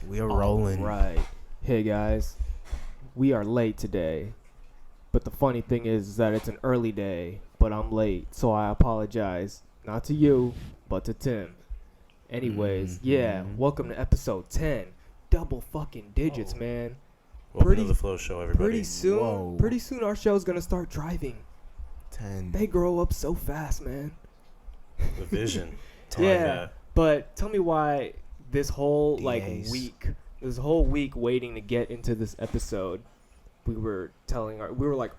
We are rolling. Right. Hey guys, we are late today. But the funny thing is that it's an early day, but I'm late, so I apologize. Not to you, but to Tim. Anyways, welcome to episode 10. Double fucking digits, man. Welcome to the Flow Show, everybody. Pretty soon our show's gonna start driving. 10. They grow up so fast, man. The vision. But tell me why this whole DAs. week waiting to get into this episode, we were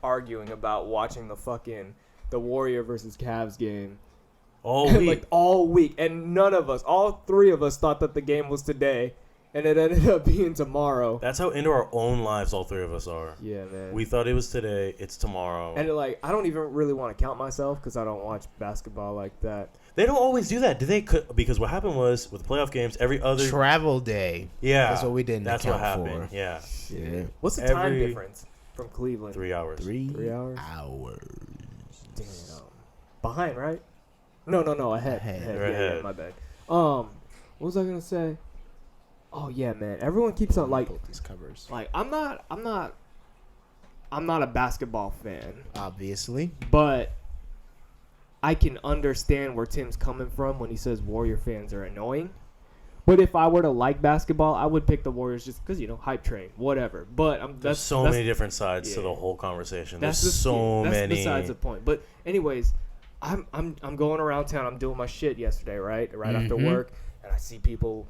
arguing about watching the Warrior versus Cavs game. All week, and all three of us thought that the game was today, and it ended up being tomorrow. That's how into our own lives all three of us are. Yeah, man. We thought it was today. It's tomorrow. And I don't even really want to count myself because I don't watch basketball like that. They don't always do that, do they? Because what happened was with the playoff games, every other travel day. Yeah, that's what we didn't. That's account what happened. For. Yeah. What's the time difference from Cleveland? 3 hours. 3 hours. Damn. Behind, right? No, ahead. Yeah, my bad. What was I gonna say? Oh yeah, man. Everyone keeps on these covers. I'm not a basketball fan, obviously, but I can understand where Tim's coming from when he says Warrior fans are annoying. But if I were to like basketball, I would pick the Warriors just because, hype train, whatever. But there's so many different sides to the whole conversation. That's besides the point. But anyways, I'm going around town. I'm doing my shit yesterday, right after work, and I see people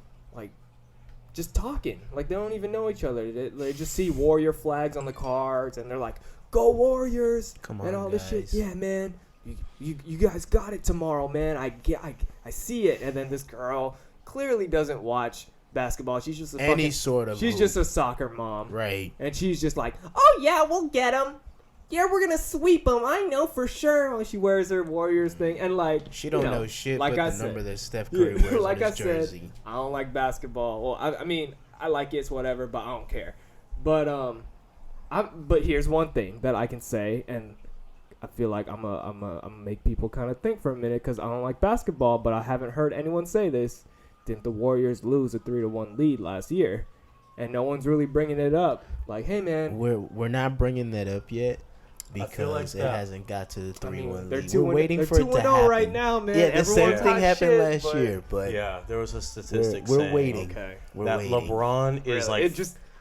just talking like they don't even know each other. They just see Warrior flags on the cars, and they're like, "Go Warriors!" Come on, and all guys. this shit. Yeah, man. You guys got it tomorrow, man. I see it. And then this girl clearly doesn't watch basketball. She's just She's just a soccer mom, right? And she's just like, "Oh yeah, we'll get them. Yeah, we're gonna sweep them. I know for sure." When she wears her Warriors thing, and she don't know shit. Like but the number that Steph Curry wears like on his jersey. Said, I don't like basketball. Well, I mean, I like it, it's whatever, but I don't care. But but here's one thing that I can say, and I feel like I'm gonna make people kind of think for a minute because I don't like basketball, but I haven't heard anyone say this. Didn't the Warriors lose a 3-1 lead last year? And no one's really bringing it up. Like, hey man, we're not bringing that up yet because it hasn't got to the 3-1 lead. We're waiting for it to happen right now, man. Yeah, the same thing happened last year, but yeah, there was a statistic we're saying waiting. That LeBron is really?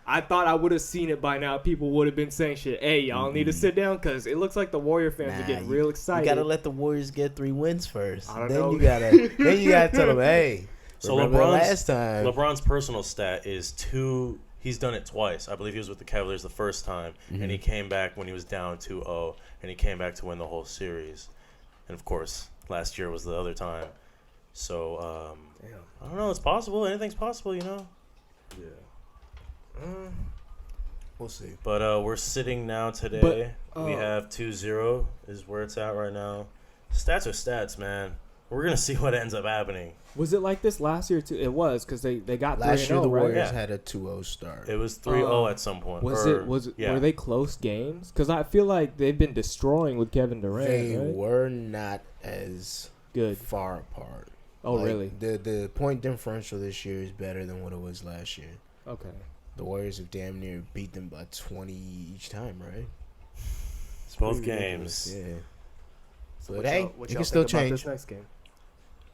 I thought I would have seen it by now. People would have been saying shit. Hey, y'all need to sit down because it looks like the Warrior fans are getting real excited. You gotta let the Warriors get 3 wins first. I don't know. You gotta tell them, hey. So LeBron's personal stat is 2. He's done it twice. I believe he was with the Cavaliers the first time, and he came back when he was down 2-0, and he came back to win the whole series. And of course, last year was the other time. So I don't know. It's possible. Anything's possible, Yeah. We'll see. But we're sitting now today. We have 2-0 is where it's at right now. Stats are stats, man. We're going to see what ends up happening. Was it like this last year, too? It was, because they got 3-0, last year, the Warriors right? had a 2-0 start. It was 3-0 at some point. Were they close games? Because I feel like they've been destroying with Kevin Durant, They right? were not as good far apart. Oh, really? The point differential this year is better than what it was last year. Okay. The Warriors have damn near beat them by 20 each time, right? It's both games. Yeah. So, what it can still change. This next game?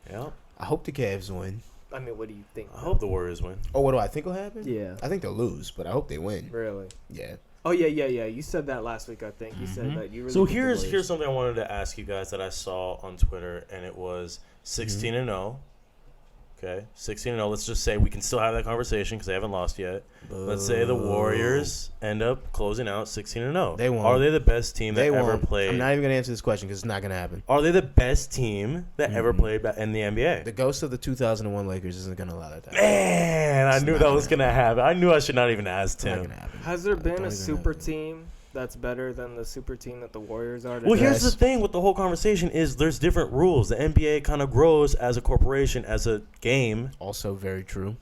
Yeah. I hope the Cavs win. I mean, what do you think? I hope the Warriors win. Oh, what do I think will happen? Yeah. I think they'll lose, but I hope they win. Really? Yeah. Oh, yeah. You said that last week, I think. You said that you really So here's something I wanted to ask you guys that I saw on Twitter, and it was 16-0. Okay, 16-0. Let's just say we can still have that conversation because they haven't lost yet. Let's say the Warriors end up closing out 16-0. They won't. Are they the best team that ever played? I'm not even going to answer this question because it's not going to happen. Are they the best team that ever played in the NBA? The ghost of the 2001 Lakers isn't going to allow that to happen. Man, I knew that was going to happen. I knew I should not even ask Tim. It's not going to happen. Has there been a super team that's better than the super team that the Warriors are? Well, here's the thing with the whole conversation is there's different rules. The NBA kind of grows as a corporation, as a game. Also very true.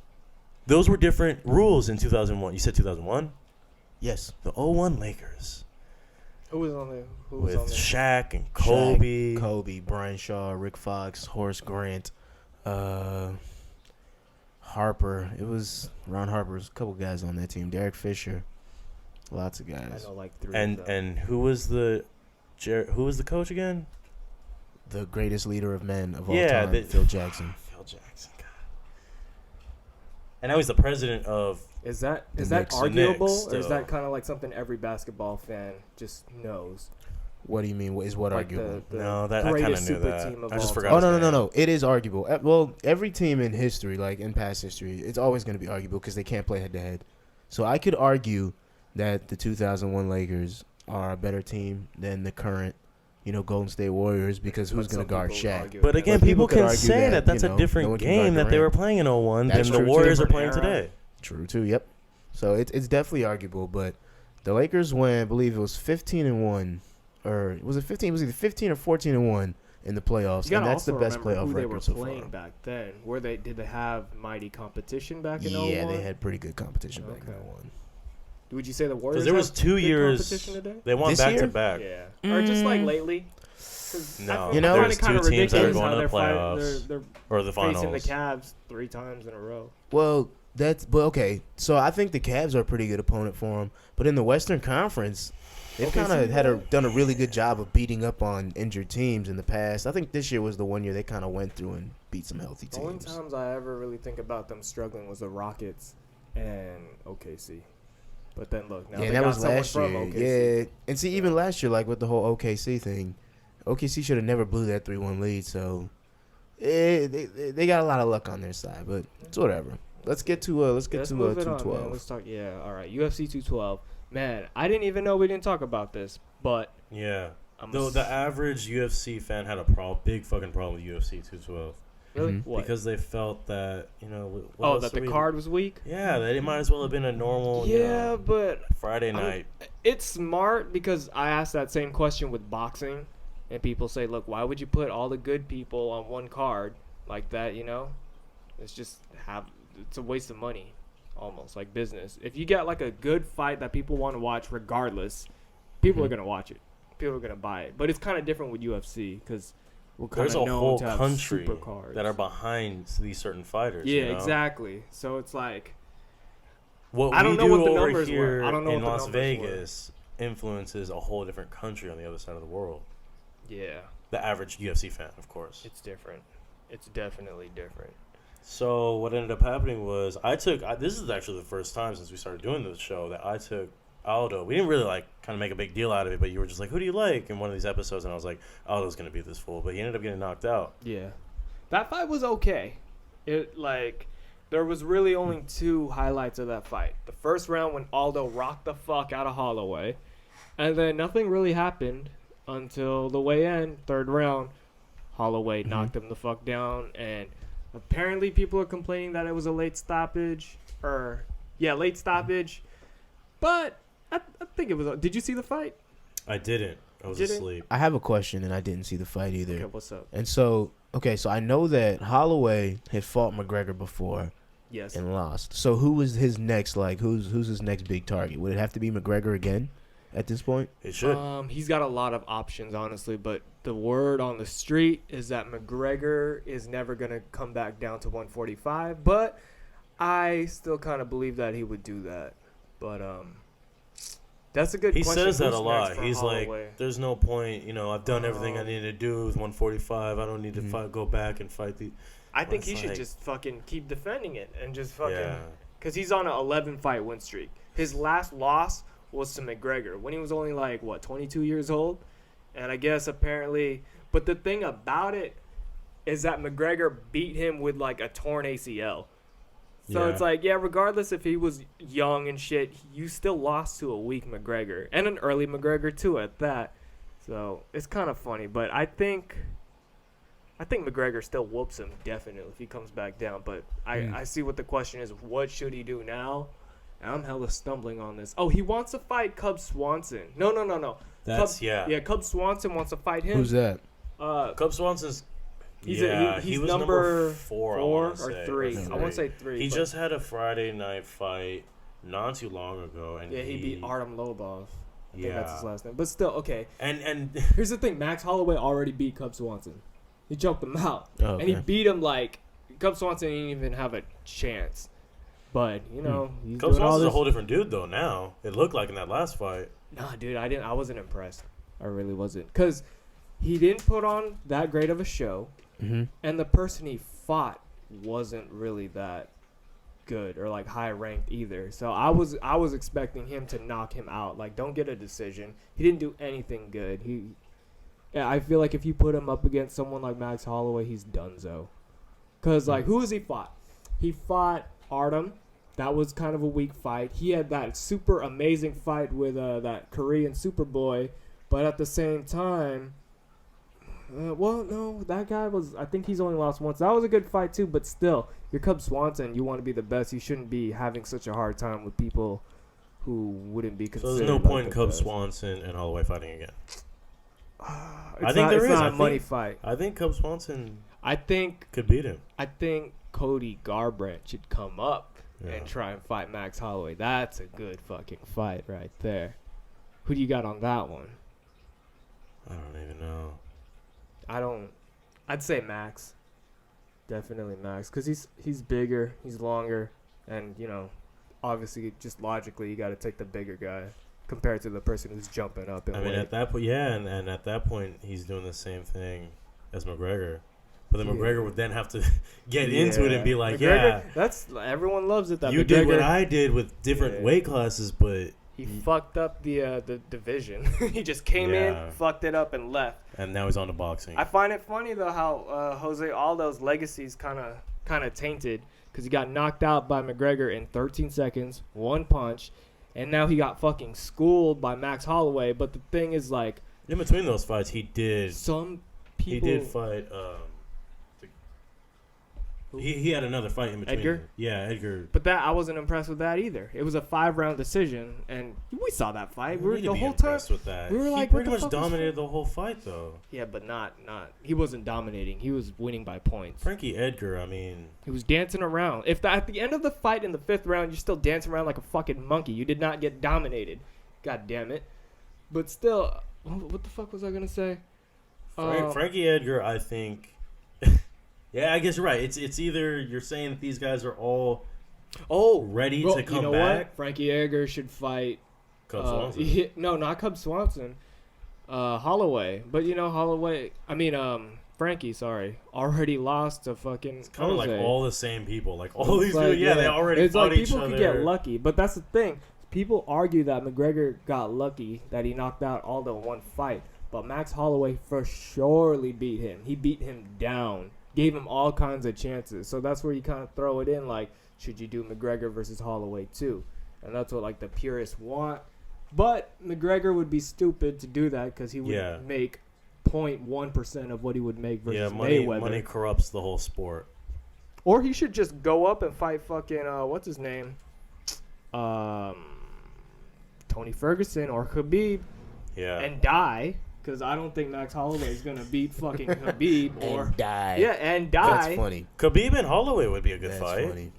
Those were different rules in 2001. You said 2001? Yes. The 01 Lakers. Who was on there? With Shaq and Kobe. Kobe, Brian Shaw, Rick Fox, Horace Grant. Harper. It was Ron Harper's a couple guys on that team. Derek Fisher. Lots of guys. I know like 3 And of them. and who was the coach again? The greatest leader of men of all time, Phil Jackson. Phil Jackson. God. And now he's the president of. Is that Knicks. arguable, The Knicks, or is still. that kind of like something every basketball fan just knows? What do you mean? Is what Like arguable? No, that I kind of greatest knew super that. team of I just all forgot. time. Oh, his name. no. It is arguable. Well, every team in history, like in past history, it's always going to be arguable because they can't play head-to-head. So I could argue that the 2001 Lakers are a better team than the current, Golden State Warriors because who's going to guard Shaq? But again, But people could can argue say that that's no a different one can guard game that they Durant. were playing in 01 That's than the true, too. Warriors are Different playing era. today. True, too. Yep. So it's definitely arguable, but the Lakers went, I believe it was 15-1, or was it 15? It was either 15 or 14-1 in the playoffs, You and gotta that's the also best remember playoff who they were record so playing far. back then. Did they have mighty competition back in Yeah, 01? they had pretty good competition back in Okay. 01. Would you say the Warriors? Because there was have 2 good years competition today? they won This back year? to back. Yeah, or just like lately. 'Cause No, I You know, there's find it two kinda teams that are ridiculous going how to the they're playoffs they're or the finals. facing the Cavs 3 times in a row. Well, okay. So I think the Cavs are a pretty good opponent for them, but in the Western Conference, they've Okay, kind so of done a really good job of beating up on injured teams in the past. I think this year was the one year they kind of went through and beat some healthy The only teams. times I ever really think about them struggling was the Rockets and OKC. But then look, now Yeah, they that got was someone last from year. OKC. Yeah, and see, even last year, like with the whole OKC thing, OKC should have never blew that 3-1 lead. So they got a lot of luck on their side, but it's whatever. Let's get to Let's move it on, man. 212. Let's talk. Yeah, all right. UFC 212. Man, I didn't even know we didn't talk about this, but Yeah. I'm Though the average UFC fan had a big fucking problem with UFC 212 really Mhm. what? because they felt that what Oh, else that did the we- card was weak. Yeah, that it might as well have been a normal Yeah, but Friday night. it's smart because I asked that same question with boxing, and people say, "Look, why would you put all the good people on one card like that? It's just it's a waste of money, almost like business. If you get like a good fight that people want to watch, regardless, people are gonna watch it. People are gonna buy it. But it's kind of different with UFC because we're kind There's of a known whole to have country super cards that are behind these certain fighters. Yeah, you know? exactly. So it's like What I don't we know do what the over numbers were. here I don't know in what the Las numbers were. Vegas influences a whole different country on the other side of the world. yeah, The average UFC fan, of course. it's different. It's definitely different. So what ended up happening was this is actually the first time since we started doing this show that I took Aldo. We didn't really kind of make a big deal out of it, but you were just like, who do you like in one of these episodes? And I was like, Aldo's going to beat this fool. But he ended up getting knocked out. Yeah, that fight was okay. There was really only 2 highlights of that fight. The first round when Aldo rocked the fuck out of Holloway, and then nothing really happened until the weigh-in, 3rd round. Holloway knocked him the fuck down, and apparently people are complaining that it was a late stoppage. Late stoppage. But I think it was. Did you see the fight? I didn't. I was Didn't? asleep. I have a question, and I didn't see the fight either. Okay, what's up? And so I know that Holloway had fought McGregor before Yes. and lost. So who was his next, who's his next big target? Would it have to be McGregor again at this point? It should. He's got a lot of options, honestly, but the word on the street is that McGregor is never going to come back down to 145, but I still kind of believe that he would do that. But that's a good He question. says that Who's a lot. next for He's Holloway? like, there's no point. I've done everything I need to do with 145. I don't need to go back and fight the. I think he it's should like- just fucking keep defending it and just fucking... Yeah. Because he's on an 11-fight win streak. His last loss was to McGregor when he was only 22 years old? And I guess apparently... But the thing about it is that McGregor beat him with a torn ACL. So Yeah. it's regardless if he was young and shit, you still lost to a weak McGregor. And an early McGregor, too, at that. So it's kind of funny. But I think McGregor still whoops him, definitely, if he comes back down. But I see what the question is. What should he do now? And I'm hella stumbling on this. Oh, he wants to fight Cub Swanson. No. That's, Cub, yeah. Yeah, Cub Swanson wants to fight him. Who's that? Cub Swanson's. He's he was number 4 or say, 3. or I want to say 3. He but just had a Friday night fight not too long ago, and he beat Artem Lobov. I think that's his Yeah. last name. But still, okay. And Here's the thing. Max Holloway already beat Cub Swanson. He choked him out. Oh, And he okay. beat him Cub Swanson didn't even have a chance. But, you know, he's Cub doing all Swanson's this. a whole different dude, though, now. It looked like in that last fight. Nah, dude, I wasn't impressed. I really wasn't. Because he didn't put on that great of a show. Mm-hmm. And the person he fought wasn't really that good or, like, high-ranked either. So I was expecting him to knock him out. Like, don't get a decision. He didn't do anything good. Yeah, I feel like if you put him up against someone like Max Holloway, he's donezo. Because, like, who has he fought? He fought Artem. That was kind of a weak fight. He had that super amazing fight with that Korean Superboy. But at the same time, well, no, that guy was, I think he's only lost once. That was a good fight, too. But still, you're Cub Swanson. You want to be the best. You shouldn't be having such a hard time with people who wouldn't be considered. So there's no like point in the Cub best. Swanson and Holloway fighting again. I think there it's is. not a money fight. I think Cub Swanson I think could beat him. Cody Garbrandt should come up Yeah. and try and fight Max Holloway. That's a good fucking fight right there. Who do you got on that one? I don't even know. I'd say Max. Definitely Max, because he's bigger, he's longer, and, you know, obviously, just logically, you got to take the bigger guy compared to the person who's jumping up. I mean, at that point, yeah, and at that point, he's doing the same thing as McGregor. But then McGregor would then have to get into it and be like, McGregor, that's everyone loves it. That you McGregor, did what I did with different weight classes, but he fucked up the division. He just came in, fucked it up, and left. And now he's on to boxing. I find it funny though how Jose Aldo's legacy's kind of tainted because he got knocked out by McGregor in 13 seconds, one punch, and now he got fucking schooled by Max Holloway. But the thing is, like, in between those fights, he did fight. He had another fight in between. Edgar? Yeah, Edgar. But that I wasn't impressed with that either. It was a 5-round decision, and we saw that fight. We were the whole time with that. We were he like, pretty what the much fuck dominated the whole fight, though. Yeah, but not. He wasn't dominating. He was winning by points. Frankie Edgar, I mean, he was dancing around. At the end of the fight in the 5th round, you're still dancing around like a fucking monkey. You did not get dominated. God damn it. But still, what the fuck was I gonna say? Frankie Edgar, I think. Yeah, I guess you're right. It's either you're saying that these guys are all ready to come back. What? Frankie Edgar should fight Cub Swanson. No, not Cub Swanson. Holloway. But Frankie, sorry, already lost to fucking It's kind of like Jose. all the same people. Like all these people, they already it's fought like each people other. could get lucky, but that's the thing. People argue that McGregor got lucky that he knocked out Aldo in one fight, but Max Holloway for surely beat him. He beat him down. Gave him all kinds of chances. So that's where you kind of throw it in, like, should you do McGregor versus Holloway too? And that's what, like, the purists want. But McGregor would be stupid to do that because he would make 0.1% of what he would make versus Mayweather. Money corrupts the whole sport. Or he should just go up and fight fucking, what's his name? Tony Ferguson or Khabib. Yeah. And die. Because I don't think Max Holloway is going to beat fucking Khabib. And die. Yeah, and die. That's funny. Khabib and Holloway would be a good That's fight. Funny.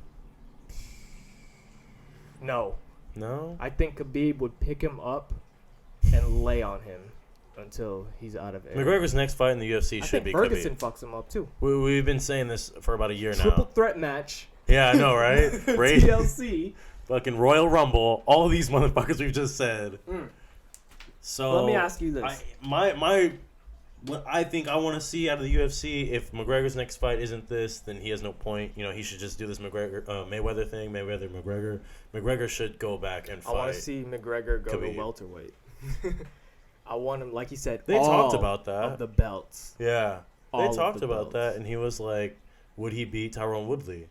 No. No? I think Khabib would pick him up and lay on him until he's out of air. McGregor's next fight in the UFC should be Ferguson Khabib. fucks him up too. We've been saying this for about a year now. Triple threat match. Yeah, I know, right? TLC. Fucking Royal Rumble. All of these motherfuckers we've just said. So let me ask you this. What I think I want to see out of the UFC, if McGregor's next fight isn't this, then he has no point. You know, he should just do this Mayweather thing, McGregor. McGregor should go back and fight. I want to see McGregor go Khabib. to welterweight. I want him, like he said, They talked about that. of the belts. Yeah. They All talked of the about belts. that, and he was like, would he beat Tyrone Woodley?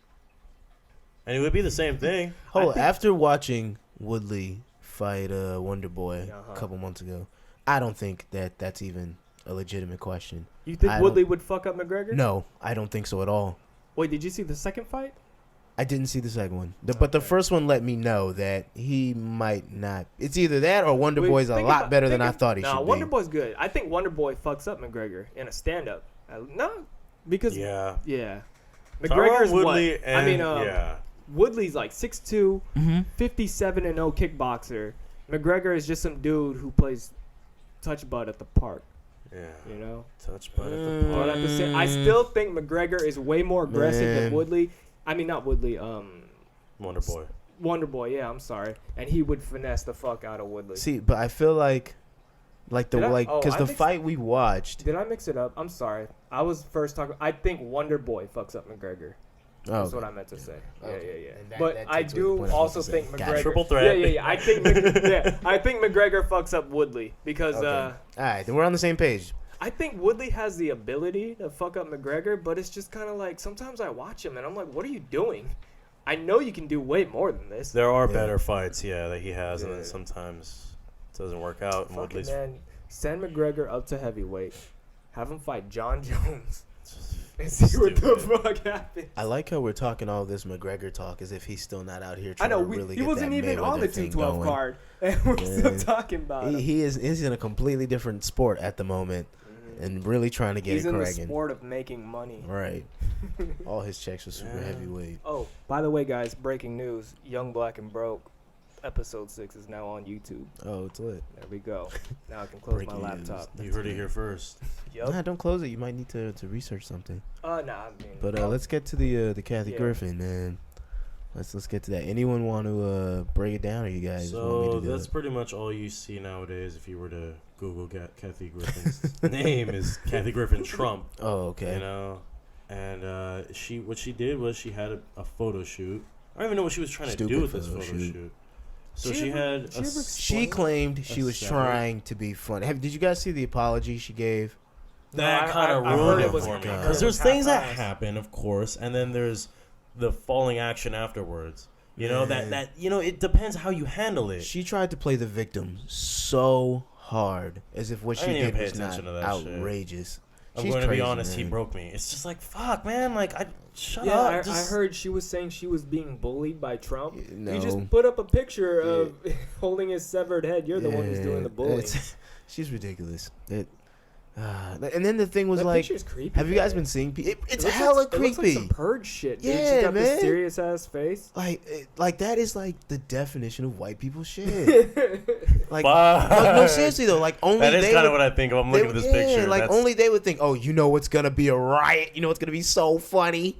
And it would be the same thing. After watching Woodley fight Wonder Boy a couple months ago, I don't think that's even a legitimate question. You think Woodley would fuck up McGregor? No, I don't think so at all. Wait, did you see the second fight? I didn't see the second one. But the first one let me know that he might not. It's either that or Wonder Boy's a lot better than I thought he should be. Wonder Boy's good. I think Wonder Boy fucks up McGregor in a stand-up. Because McGregor's Woodley what? And, Woodley's like 6'2", 57-0 kickboxer. McGregor is just some dude who plays touch butt at the park. Yeah. You know? Touched by the But at the same, I still think McGregor is way more aggressive than Woodley. I mean, not Woodley. Wonder Boy. Wonder Boy, yeah, I'm sorry. And he would finesse the fuck out of Woodley. See, but I feel like because the fight we watched. Did I mix it up? I'm sorry. I was first talking. I think Wonder Boy fucks up McGregor. That's what I meant to say. Yeah. But I do also think McGregor. Triple threat. Yeah. I think McGregor fucks up Woodley because. All right, then we're on the same page. I think Woodley has the ability to fuck up McGregor, but it's just kind of like sometimes I watch him and I'm like, what are you doing? I know you can do way more than this. There are better fights, that he has, and then sometimes it doesn't work out. And Fucking man, send McGregor up to heavyweight. Have him fight John Jones. And see what the fuck happens. I like how we're talking all this McGregor talk as if he's still not out here trying to really he get wasn't that even Mayweather on the thing 212 going. card, and we're still talking about him. He's in a completely different sport at the moment, and really trying to get He's it in cracking. the sport of making money. Right. All his checks are super heavyweight. Oh, by the way, guys, breaking news: Young Black and Broke, episode 6 is now on YouTube. Oh, it's lit. There we go. Now I can close my laptop. You heard it here first. Yup. Nah, don't close it. You might need to research something. Nah, I mean. But let's get to the Kathy Griffin, man. Let's get to that. Anyone want to break it down, or you guys want me So to do that's it? pretty much all you see nowadays. If you were to Google Kathy Griffin's name is Kathy Griffin Trump. Oh, okay. You know, and what she did was she had a photo shoot. I don't even know what she was trying to do with this photo shoot. So she claimed she was trying to be funny. Did you guys see the apology she gave? That kind of ruined it for me. Because there's things that happen, of course, and then there's the falling action afterwards. You know, that it depends how you handle it. She tried to play the victim so hard, as if what she did was not outrageous. I'm going to be honest, he broke me. It's just like, fuck, man. Like, shut up. I heard she was saying she was being bullied by Trump. No. You just put up a picture of holding his severed head. You're the one who's doing the bullying. She's ridiculous. And then the thing was that like, picture's creepy, have you guys been seeing? It's hella creepy. It looks like some purge shit. Dude. Yeah, She's got man. this serious ass face. Like that is like the definition of white people shit. Like, no, seriously though. Like only that is kind of what I think. I'm looking at this picture. Like only they would think, oh, you know what's gonna be a riot. You know what's gonna be so funny.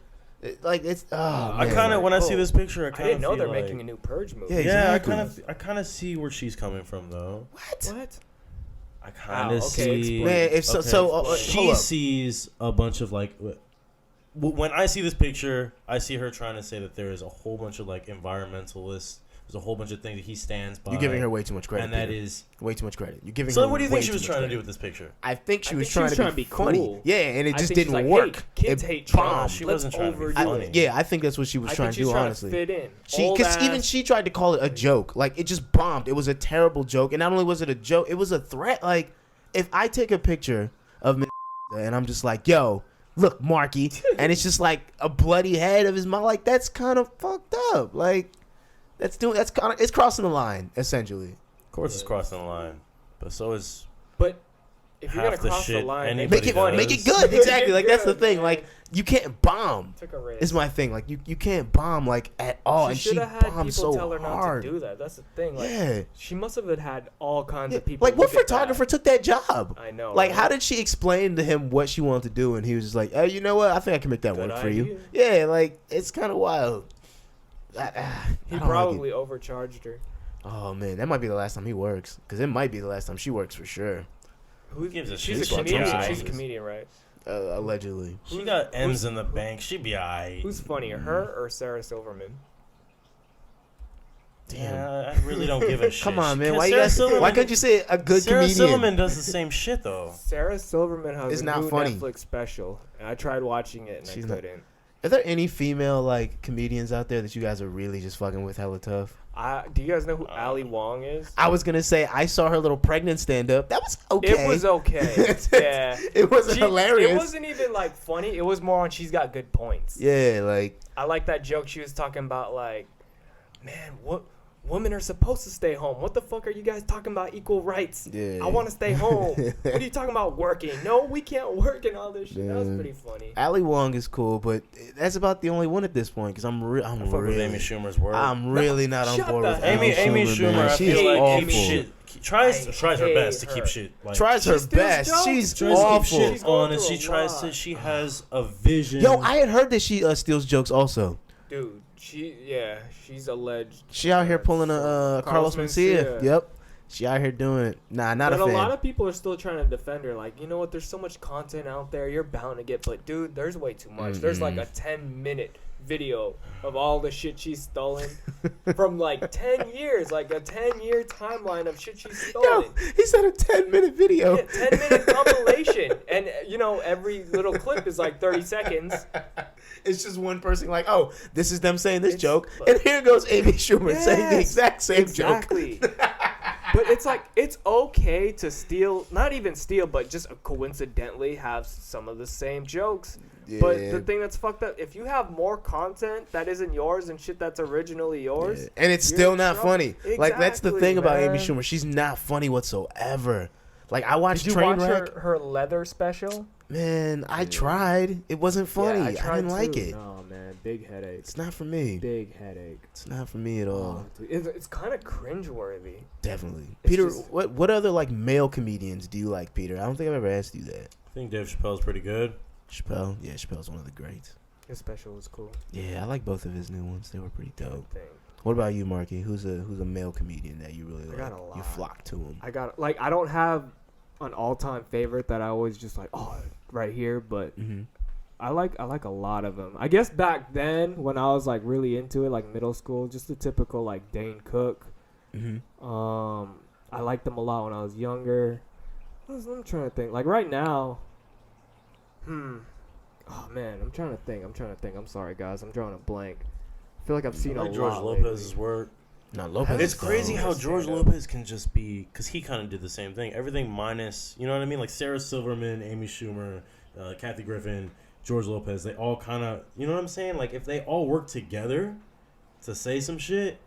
Like it's. I kind of when I see this picture, I didn't know they're making a new purge movie. Yeah, exactly. I kind of see where she's coming from though. What? I kind of see. Man, if she sees a bunch of like. When I see this picture, I see her trying to say that there is a whole bunch of like environmentalists. There's a whole bunch of things that he stands by. You're giving her way too much credit. And that is way too much credit. You're giving. So her what do you think she was too trying much to do with this picture? I think she was trying to be cool. funny. Yeah, and it just didn't like, work. Hey, kids hate Trump. She wasn't trying to be funny. Yeah, I think that's what she was trying to do. Honestly, fit in. Because even she tried to call it a joke. Like it just bombed. It was a terrible joke, and not only was it a joke, it was a threat. Like if I take a picture of and I'm just like, yo, look, Marky, and it's just like a bloody head of his mouth. Like that's kind of fucked up. Like it's crossing the line essentially. Of course, it's crossing the line, but so is. But if you're gonna cross the line, make it good. Exactly. Like that's the thing. Like you can't bomb. Is my thing. Like you can't bomb like at all. And she bombed so tell her hard. Not to do that. That's the thing. Like, yeah. She must have had all kinds of people. Like what photographer took that job? I know. Like how did she explain to him what she wanted to do? And he was just like, oh, you know what? I think I can make that work for you. Yeah. Like it's kind of wild. He probably overcharged her. Oh man, that might be the last time he works. Because it might be the last time she works for sure. Who gives a shit? She's a comedian. She's a comedian, right? Allegedly. She got M's in the bank. She'd be alright. Who's funnier, her or Sarah Silverman? Damn. Yeah, I really don't give a shit. Come on, man. Why couldn't you say a good Sarah comedian? Sarah Silverman does the same shit though. Sarah Silverman has it's a not new funny. Netflix special, and I tried watching it and I couldn't. Are there any female like comedians out there that you guys are really just fucking with hella tough? Do you guys know who Ali Wong is? I was gonna say I saw her little pregnant stand up. That was okay. It was okay. Yeah, it wasn't hilarious. It wasn't even like funny. It was more on she's got good points. Yeah, like I like that joke she was talking about. Like, man, what women are supposed to stay home. What the fuck are you guys talking about equal rights? Yeah. I want to stay home. What are you talking about working? No, we can't work and all this shit. That was pretty funny. Ali Wong is cool, but that's about the only one at this point because I'm with Amy Schumer's work. I'm really not on board with Amy Schumer. Man. I She's feel like awful. Amy tries her best to keep shit. Like, Tries her best. She's awful. Shit honest. She has a vision. Yo, I had heard that she steals jokes also. Dude, she's alleged. She out here pulling a Carlos Mencia. Yep. She out here doing it. Nah, not but a fan. a lot of people are still trying to defend her. Like, you know what? There's so much content out there. You're bound to get. But, dude, there's way too much. There's like a 10-minute video of all the shit she's stolen from like 10 years. Like a 10-year timeline of shit she's stolen. Yo, he said a 10-minute video. Yeah, 10-minute compilation. And, you know, every little clip is like 30 seconds. It's just one person like, oh, this is them saying this joke. And here goes Amy Schumer saying the exact same joke. But it's like, it's okay to steal, not even steal, but just coincidentally have some of the same jokes. Yeah. But the thing that's fucked up, if you have more content that isn't yours and shit that's originally yours. Yeah. And it's still not funny. Exactly, like, that's the thing about Amy Schumer. She's not funny whatsoever. Like, I watched Trainwreck. Her leather special? Man, I tried. It wasn't funny. Yeah, I didn't like it. No, man. Big headache. It's not for me. Big headache. It's not for me at all. It's kind of cringeworthy. Definitely. Peter, what other, like, male comedians do you like, Peter? I don't think I've ever asked you that. I think Dave Chappelle's pretty good. Chappelle? Yeah, Chappelle's one of the greats. His special was cool. Yeah, I like both of his new ones. They were pretty dope. What about you, Marky? Who's a male comedian that you really like? I got a lot. You flock to him. I don't have an all-time favorite that I always just like, oh, right here, but I like a lot of them. I guess back then when I was like really into it, like middle school, just the typical like Dane Cook. I liked them a lot when I was younger. I'm trying to think. Like right now, oh man, I'm trying to think. I'm sorry, guys. I'm drawing a blank. I feel like I've seen a lot. George Lopez's work. No, Lopez. It's crazy how George Lopez can just be, because he kind of did the same thing. Everything minus, you know what I mean? Like Sarah Silverman, Amy Schumer, Kathy Griffin, George Lopez. They all kind of, you know what I'm saying? Like if they all work together to say some shit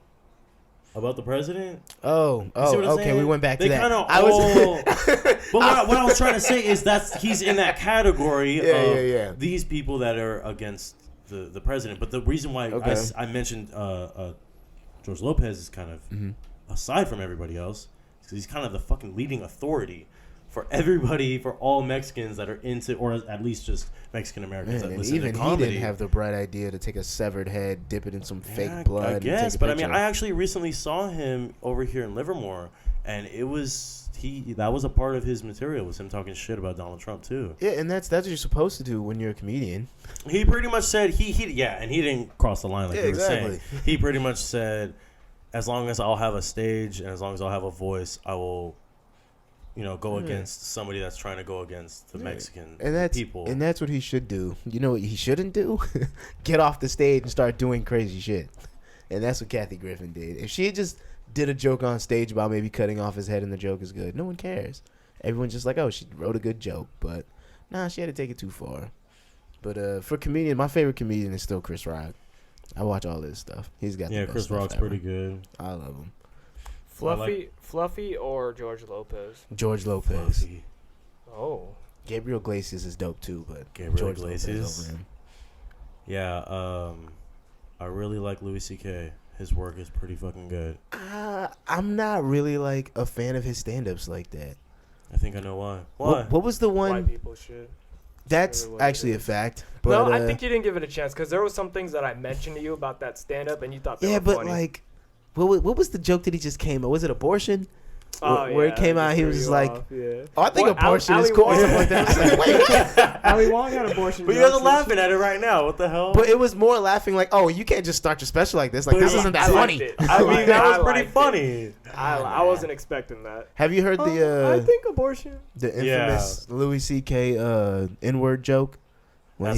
about the president. Okay, we went back to that. They kind of all. But what I was trying to say is he's in that category of these people that are against the president. But the reason why I mentioned George Lopez is kind of aside from everybody else, because he's kind of the fucking leading authority for everybody, for all Mexicans that are into, or at least just Mexican Americans that listen to comedy. He didn't have the bright idea to take a severed head, dip it in some fake blood. I guess, but I mean, I actually recently saw him over here in Livermore, and it was that was a part of his material, was him talking shit about Donald Trump too. Yeah, and that's what you're supposed to do when you're a comedian. He pretty much said and he didn't cross the line like you were saying. He pretty much said, as long as I'll have a stage and as long as I'll have a voice, I will, go against somebody that's trying to go against the Mexican people. And that's what he should do. You know what he shouldn't do? Get off the stage and start doing crazy shit. And that's what Kathy Griffin did. If she had just did a joke on stage about maybe cutting off his head and the joke is good, no one cares. Everyone's just like, oh, she wrote a good joke. But, nah, she had to take it too far. But for comedian, my favorite comedian is still Chris Rock. I watch all his stuff. He's got the best Chris stuff Rock's ever. pretty good. I love him. Fluffy or George Lopez? George Lopez. Fluffy. Oh. Gabriel Iglesias is dope too, but Gabriel George Iglesias Lopez over him. Yeah, I really like Louis C.K. His work is pretty fucking good. I'm not really like a fan of his stand-ups like that. I think I know why. Why? What was the one? White people should. That's actually a fact. But, no, I think you didn't give it a chance because there was some things that I mentioned to you about that stand-up and you thought they were funny. Like, what was the joke that he just came up? Was it abortion? Where he came out, he was just like, I think abortion is cool. Or something like that. I was like, wait. Ali Wong had abortion. But you guys are laughing at it right now. What the hell? But it was more laughing like, oh, you can't just start your special like this. Like, this isn't that funny. I mean, that was pretty funny. I wasn't expecting that. Have you heard I think abortion. The infamous Louis C.K. N-word joke? That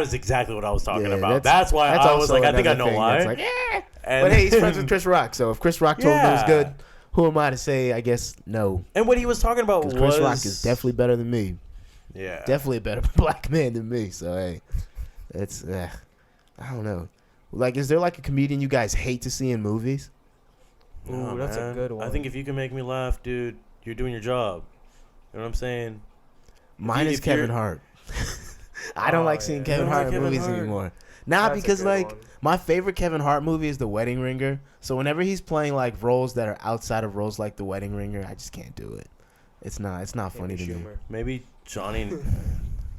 is exactly what I was talking about. That's why I was like, I think I know why. Like, but hey, he's friends with Chris Rock, so if Chris Rock told him it was good, who am I to say, I guess, no. And what he was talking about was... Chris Rock is definitely better than me. Yeah. Definitely a better black man than me, so hey. It's, I don't know. Like, is there like a comedian you guys hate to see in movies? Ooh, that's a good one. I think if you can make me laugh, dude, you're doing your job. You know what I'm saying? Mine is Kevin Hart. I don't like seeing Kevin Hart in movies anymore. Nah, because like my favorite Kevin Hart movie is The Wedding Ringer. So whenever he's playing like roles that are outside of roles like The Wedding Ringer, I just can't do it. It's not funny to me. Maybe Johnny.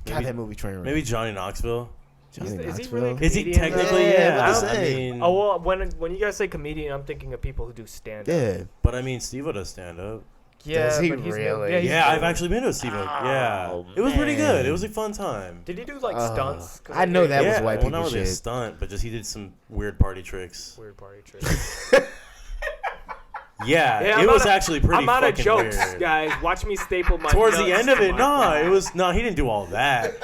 God, that movie train. Maybe Johnny Knoxville. Is he really? Is he technically? Yeah. I mean, well, when you guys say comedian, I'm thinking of people who do stand up. Yeah, but I mean, Steve-O does stand up. Yeah, does he but he's really? Yeah, I've actually been to a Steve-O. It was pretty good. It was a fun time. Did he do like stunts? I know that was white people not really shit. a stunt, but just he did some weird party tricks. Yeah, it was actually pretty. I'm out of jokes, weird. guys. Watch me staple my. Towards the end of it, he didn't do all that.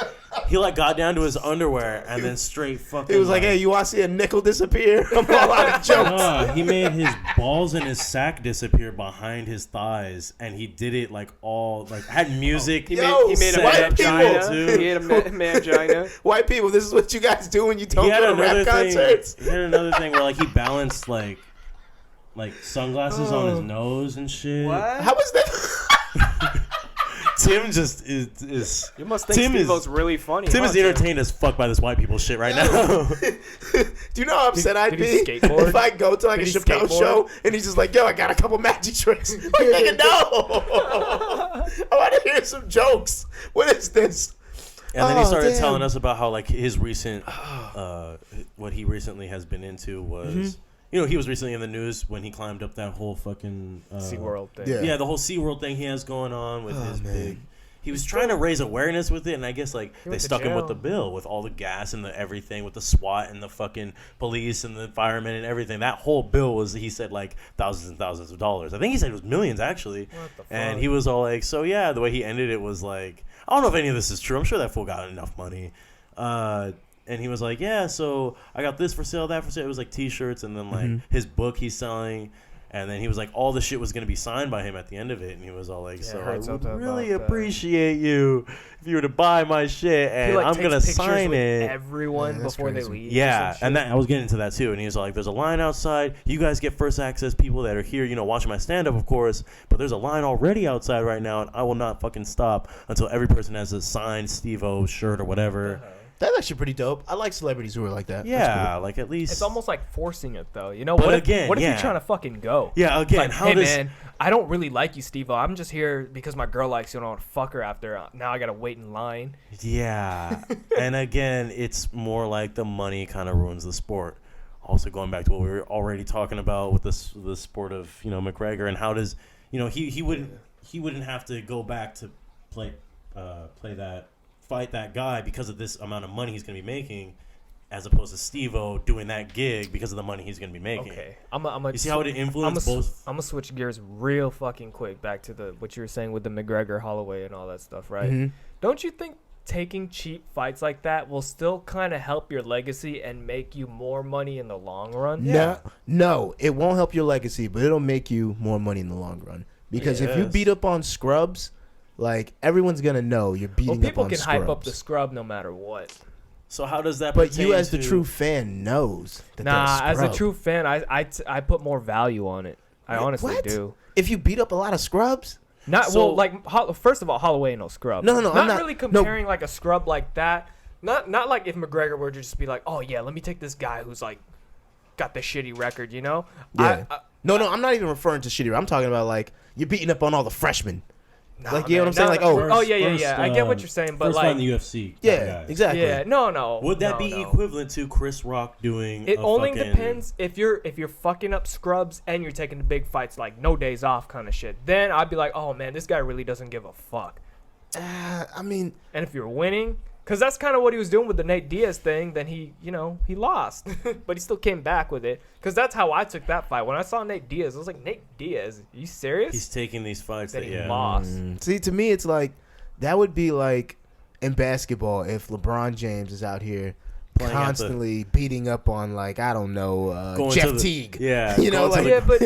He like got down to his underwear and then straight fucking. He was like, "Hey, you want to see a nickel disappear?" I'm all out of jokes. No, he made his balls and his sack disappear behind his thighs, and he did it like all like had music. He made a mangina too. He had a mangina. White people, this is what you guys do when you don't go to rap concerts. He had another thing where like he balanced like sunglasses on his nose and shit. What? How was that? Tim just is. You must think Steve-O's really funny. Tim is entertained as fuck by this white people shit right now. Do you know how upset I'd be if I go to like a Chappelle show and he's just like, "Yo, I got a couple magic tricks." Like, nigga, no. I want to hear some jokes. What is this? And then he started telling us about how like his recent, what he recently has been into was. You know, he was recently in the news when he climbed up that whole fucking SeaWorld thing. Yeah, the whole SeaWorld thing he has going on with his big. He was trying to raise awareness with it, and I guess like they stuck him with the bill with all the gas and the everything with the SWAT and the fucking police and the firemen and everything. That whole bill was, he said, like thousands and thousands of dollars. I think he said it was millions actually. What the fuck? And he was all like, so yeah, the way he ended it was like, I don't know if any of this is true. I'm sure that fool got enough money. And he was like, yeah, so I got this for sale, that for sale. It was like T-shirts and then like his book he's selling. And then he was like, all the shit was going to be signed by him at the end of it. And he was all like, so I would really appreciate you if you were to buy my shit. And I'm going to sign it. Everyone before they leave. Yeah, and I was getting into that too. And he was like, there's a line outside. You guys get first access, people that are here, you know, watching my stand-up, of course. But there's a line already outside right now. And I will not fucking stop until every person has a signed Steve-O shirt or whatever. That's actually pretty dope. I like celebrities who are like that. Yeah, cool. Like at least it's almost like forcing it though. You know, but what again, what if you're trying to fucking go? Yeah, again, like, hey man, I don't really like you, Steve-O. I'm just here because my girl likes you and I want to fuck her after. Now I gotta wait in line. Yeah, and again, it's more like the money kind of ruins the sport. Also, going back to what we were already talking about with the sport of, you know, McGregor and how does, you know, he wouldn't have to go back to fight that guy because of this amount of money he's going to be making, as opposed to Steve-O doing that gig because of the money he's going to be making. Okay, you see how it influences both? I'm gonna switch gears real fucking quick back to what you were saying with the McGregor, Holloway, and all that stuff, right? Mm-hmm. Don't you think taking cheap fights like that will still kind of help your legacy and make you more money in the long run? Yeah. No, it won't help your legacy, but it'll make you more money in the long run. Because if you beat up on scrubs, like, everyone's going to know you're beating up on scrubs. People can hype up the scrub no matter what. So how does that But you as the true fan knows that as a true fan, I put more value on it. I honestly do. If you beat up a lot of scrubs? First of all, Holloway ain't no scrub. No, I'm not really comparing like a scrub like that. Not like if McGregor were to just be like, oh yeah, let me take this guy who's like got the shitty record, you know? Yeah. No, I'm not even referring to shitty. I'm talking about like you're beating up on all the freshmen. Nah, like, you know what I'm saying? Like, oh yeah. I get what you're saying, but first like fight in the UFC. Yeah, exactly. Yeah, no. Would that be equivalent to Chris Rock doing? It only depends if you're fucking up scrubs and you're taking the big fights, like no days off kind of shit. Then I'd be like, oh man, this guy really doesn't give a fuck. I mean, and if you're winning, because that's kind of what he was doing with the Nate Diaz thing. Then he lost, but he still came back with it. Because that's how I took that fight. When I saw Nate Diaz, I was like, Nate Diaz, are you serious? He's taking these fights that he lost. See, to me, it's like that would be like in basketball if LeBron James is out here playing constantly beating up on, like, I don't know, Jeff Teague. Yeah. You know, like, yeah, but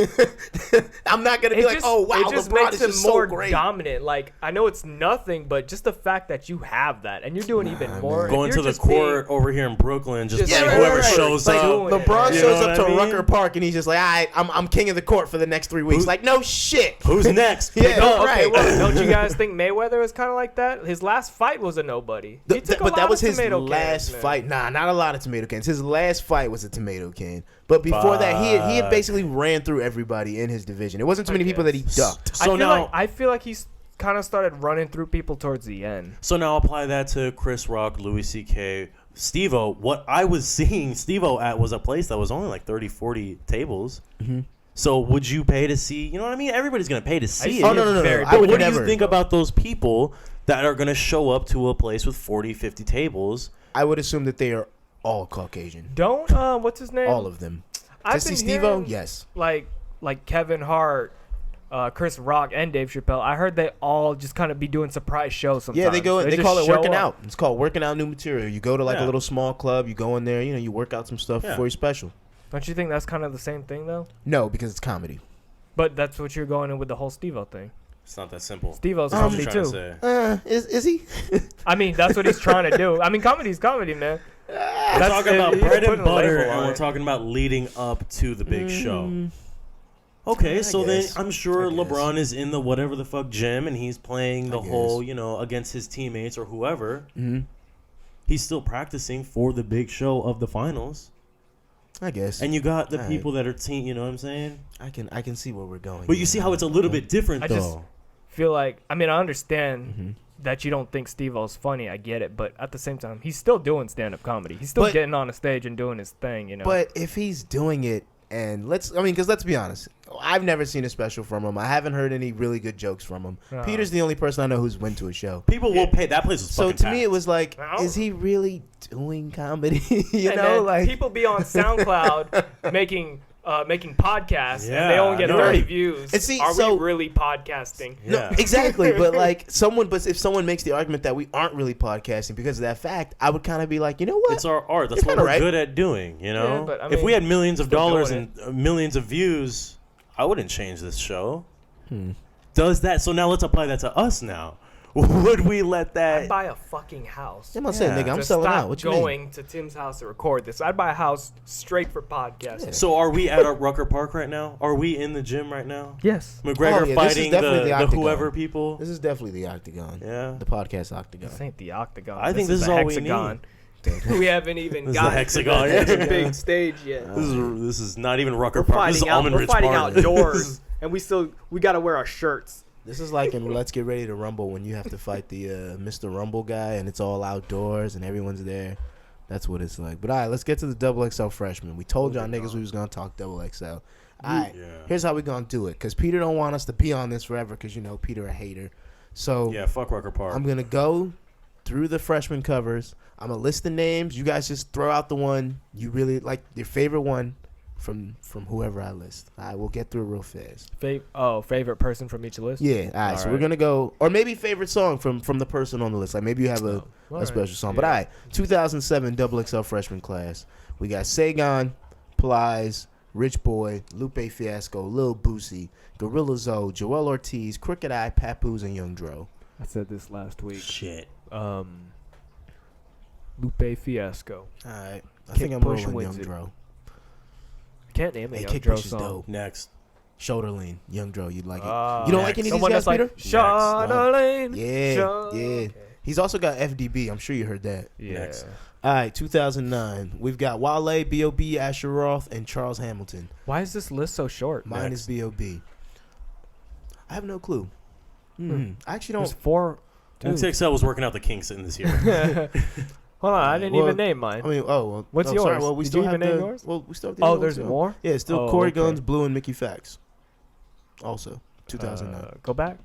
I'm not going to be like, oh, wow, it just LeBron makes is him just more so great. dominant. Like, I know it's nothing, but just the fact that you have that and you're doing even more. Going to the court over here in Brooklyn, just Yeah, playing right, whoever right. shows Like, up. LeBron You shows know up what to I mean? Rucker Park, and he's just like, all right, I'm king of the court for the next 3 weeks. Like, no shit. Who's next? Yeah, No, right. okay, well, don't you guys think Mayweather was kind of like that? His last fight was a nobody. He took a But lot that was of his tomato last cans, man. fight. Nah, not a lot of tomato cans. His last fight was a tomato can. But before that, he had basically ran through everybody in his division. It wasn't too many people that he ducked. So now, I feel like he's kind of started running through people towards the end. So now apply that to Chris Rock, Louis C.K., Steve-O. What I was seeing Steve-O at was a place that was only like 30, 40 tables. Mm-hmm. So would you pay to see? You know what I mean? Everybody's going to pay to see it. Oh, no. But what do you think about those people that are going to show up to a place with 40, 50 tables? I would assume that they are all Caucasian. Don't what's his name? All of them. I've To see been Steve-O? hearing, Yes. Like Kevin Hart, Chris Rock, and Dave Chappelle. I heard they all just kind of be doing surprise shows sometimes. Yeah, they go. They just call it show working up. out. It's called working out new material. You go to like a Yeah. little small club. You go in there. You work out some stuff before your special. Don't you think that's kind of the same thing though? No, because it's comedy. But that's what you're going in with the whole Steve-O thing. It's not that simple. Steve-O's That's what comedy you're too. trying to say. Is he? I mean, that's what he's trying to do. I mean, comedy's comedy, man. We're talking about he's bread and putting a butter, label on and we're it. talking about leading up to the big show. Okay, I so then guess. I'm sure I guess. LeBron is in the whatever the fuck gym, and he's playing the I whole, guess. against his teammates or whoever. Mm-hmm. He's still practicing for the big show of the finals. I guess. And you got the All people that are team, you know what I'm saying? I can see where we're going. But you see how it's a little bit different, I just though. feel like, I mean, I understand Mm-hmm. that you don't think Steve-O's funny. I get it. But at the same time, he's still doing stand-up comedy. He's still But- getting on a stage and doing his thing, you know? But if he's doing it, and because let's be honest, I've never seen a special from him. I haven't heard any really good jokes from him. No. Peter's the only person I know who's went to a show. People will pay. That place was So fucking to packed. me, it was like, No. is he really doing comedy? you Hey, know, man, like people be on SoundCloud making podcasts and they only get Yeah, 30 right. views. And see, Are so- we really podcasting? Yeah. No, exactly. But like but if someone makes the argument that we aren't really podcasting because of that fact, I would kind of be like, you know what? It's our art. That's You're what kinda we're right. good at doing, you know? Yeah, but, I if we mean, had millions of still dollars doing and millions of views, I wouldn't change this show. Does that? So now let's apply that to us now. Would we let I'd that? buy a fucking house. I'm not saying, nigga, I'm Just selling stop out. What you mean? going to Tim's house to record this. I'd buy a house straight for podcasting. So are we at our Rucker Park right now? Are we in the gym right now? Yes. McGregor Oh, yeah, this is fighting definitely the the octagon. whoever people? This is definitely the octagon. Yeah. The podcast octagon. This ain't the octagon. I think this is the all we hexagon. need. We haven't even This is the got hexagon. to the big stage yet. This is not even Rucker We're Park. This is fighting out. Almond We're Ridge fighting Park. outdoors, and we gotta wear our shirts. This is like in Let's Get Ready to Rumble when you have to fight the Mr. Rumble guy and it's all outdoors and everyone's there. That's what it's like. But all right, let's get to the double XL freshman. We told y'all niggas we was going to talk double XL. All right, here's how we going to do it. Because Peter don't want us to be on this forever because, Peter a hater. So Yeah, fuck Rucker Park. I'm going to go through the freshman covers. I'm going to list the names. You guys just throw out the one you really like, your favorite one from whoever I list. All right, we'll get through it real fast. Favorite person from each list? Yeah, all right. So we're gonna go, or maybe favorite song from the person on the list. Like maybe you have a special song. But all right, 2007 Double XL freshman class. We got Sagon, Plies, Rich Boy, Lupe Fiasco, Lil Boosie, Gorilla Zoe, Joel Ortiz, Crooked Eye, Papoose, and Young Dro. I said this last week. Shit. Lupe Fiasco. All right, I Kick think I'm Push rolling wins Young it. Dro. Can't name a Hey, Young Kick Dro Push is song. dope. Next. Shoulder Lean, Young Dro, you'd like it. You don't like any of these Someone guys, that's Peter? like Shoulder Lane. Yeah. Okay. He's also got FDB. I'm sure you heard that. Yeah. Next. All right, 2009. We've got Wale, B.O.B., Asher Roth, and Charles Hamilton. Why is this list so short? Mine is B.O.B. I have no clue. I actually There's don't. 4 dudes. NTXL was working out the kinks in this year. Hold on, I didn't Well, even name mine. I mean, well. What's sorry, yours? well, we Did still you have even name the, yours? Well, we still have the Oh, other there's ones, more? Yeah, still Oh, Corey okay. Guns, Blue, and Mickey Fax. Also, 2009. Go back.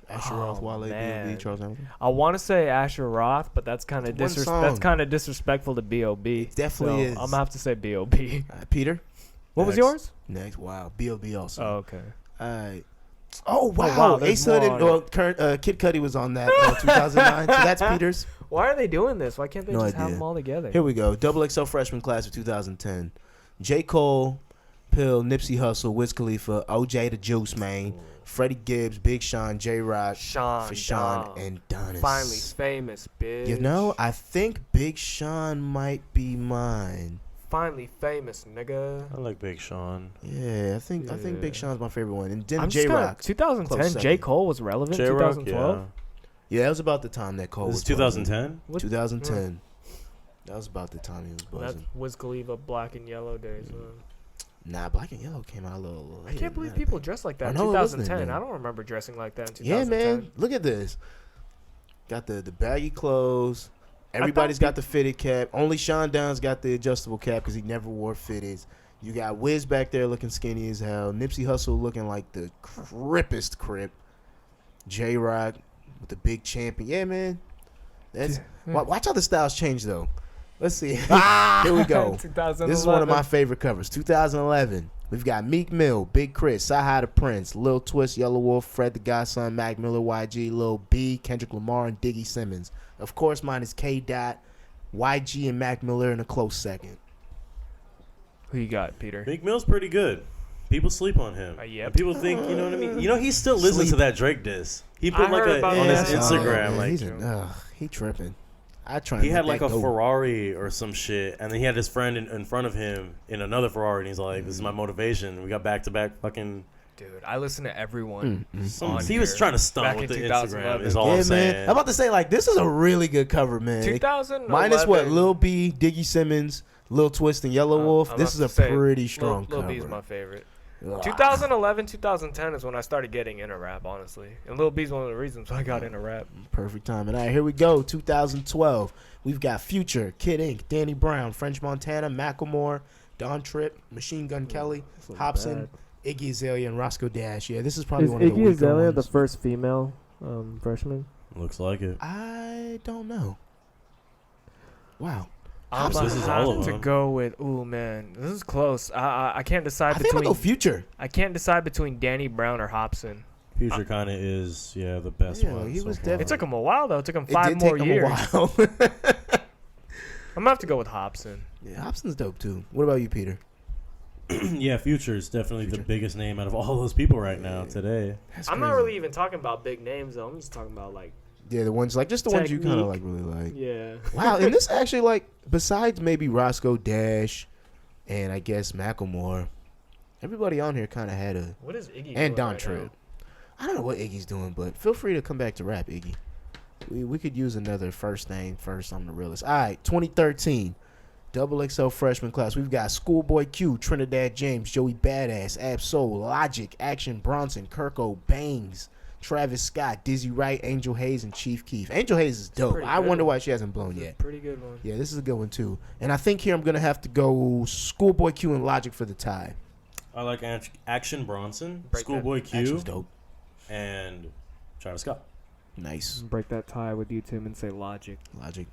Asher Roth, Wale, man. B.O.B., Charles Hamilton. I want to say Asher Roth, but that's kind of It's one song. that's kind of disrespectful to B.O.B. It definitely is. I'm gonna have to say B.O.B. All right, Peter. What was Next. yours? Next, wow, B.O.B. also. Oh, okay. All right, Oh wow, there's Ace Hood more and on Kid Cudi was on that 2009. So that's Peter's. Why are they doing this? Why can't they No just have idea. them all together? Here we go. Double XL freshman class of 2010. J. Cole, Pill, Nipsey Hussle, Wiz Khalifa, OJ the Juice Man, Freddie Gibbs, Big Sean, J. Rock, Fashawn, and Donis. Finally famous, bitch. You know, I think Big Sean might be mine. Finally famous, nigga. I like Big Sean. Yeah, I think Big Sean's my favorite one. And then I'm J. just gonna- Rock. 2010, Close J. second. Cole was relevant. J-Rock, 2012. Yeah, that was about the time that Cole This was is 2010? 2010. That was about the time he was That's buzzing. Wiz Khalifa Black and Yellow days. Nah, Black and Yellow came out a little I later. can't believe than people that. dress like that I in know it wasn't 2010. then. I don't remember dressing like that in Yeah, 2010. man. Look at this. Got the baggy clothes. Everybody's got the fitted cap. Only Sean Dunn's got the adjustable cap because he never wore fitteds. You got Wiz back there looking skinny as hell. Nipsey Hussle looking like the crippest crip. J Rock with the big champion. Yeah, man. That's watch how the styles change though. Let's see. Here we go. 2011. This is one of my favorite covers. 2011. We've got Meek Mill, Big Chris, Sci-Hi the Prince, Lil Twist, Yellow Wolf, Fred the Godson, Mac Miller, YG, Lil B, Kendrick Lamar, and Diggy Simmons. Of course, mine is K. Dot, YG, and Mac Miller in a close second. Who you got, Peter? Meek Mill's pretty good. People sleep on him. Yep. And people think, you know what I mean? You know, he still listens to that Drake diss. He put I like heard a about on his that. Instagram, Man, he tripping. I try. he had like a Ferrari or some shit, and then he had his friend in front of him in another Ferrari, and he's like, "This is my motivation." We got back to back fucking. Dude, I listen to everyone. He was trying to stunt Back with in the Instagram. 2011. Is all Yeah, I'm saying. man. I'm about to say like this is a really good cover, man. 2011. Minus what? Lil B, Diggy Simmons, Lil Twist, and Yellow Wolf. I'm This about is to a say, pretty strong Lil cover. B's my favorite. Ugh. 2011, 2010 is when I started getting into rap, honestly. And Lil B's one of the reasons I got into rap. Perfect timing. All right, here we go. 2012. We've got Future, Kid Ink, Danny Brown, French Montana, Macklemore, Don Tripp, Machine Gun Kelly, Hobson, Iggy Azalea, and Roscoe Dash. Yeah, this is probably one of the weaker Azalea ones. the first female freshman? Looks like it. I don't know. Wow. I'm This is all of to them. go with. Ooh man, this is close. I can't decide I think I'm between. gonna go Future. I can't decide between Danny Brown or Hobson. Future kind of is, the best Yeah, one. he so was far. definitely- It took him a while though. It took him It 5 did more take years. him a while. I'm gonna have to go with Hobson. Yeah, Hobson's dope too. What about you, Peter? Yeah, Future is definitely Future. the biggest name out of all those people right now today. That's I'm not crazy. really even talking about big names though. I'm just talking about like. Yeah, the ones like just the ones you kind of like Technique. really like. Yeah. Wow, and this actually like besides maybe Roscoe Dash, and I guess Macklemore, everybody on here kind of had a What is Iggy? and doing Don right Tripp. now? I don't know what Iggy's doing, but feel free to come back to rap, Iggy. We could use another first name first. I'm the realist. All right, 2013, Double XL freshman class. We've got Schoolboy Q, Trinidad James, Joey Badass, Ab-Soul, Logic, Action Bronson, Kirko, Bangs, Travis Scott, Dizzy Wright, Angel Hayes, and Chief Keef. Angel Hayes is dope. pretty I good wonder one. why she hasn't blown yet. Pretty good one. Yeah, this is a good one too. And I think here I'm gonna have to go Schoolboy Q and Logic for the tie. I like Action Bronson, Break Schoolboy Q, Action's dope. and Travis Scott. Nice. Break that tie with you, Tim, and say Logic. Logic.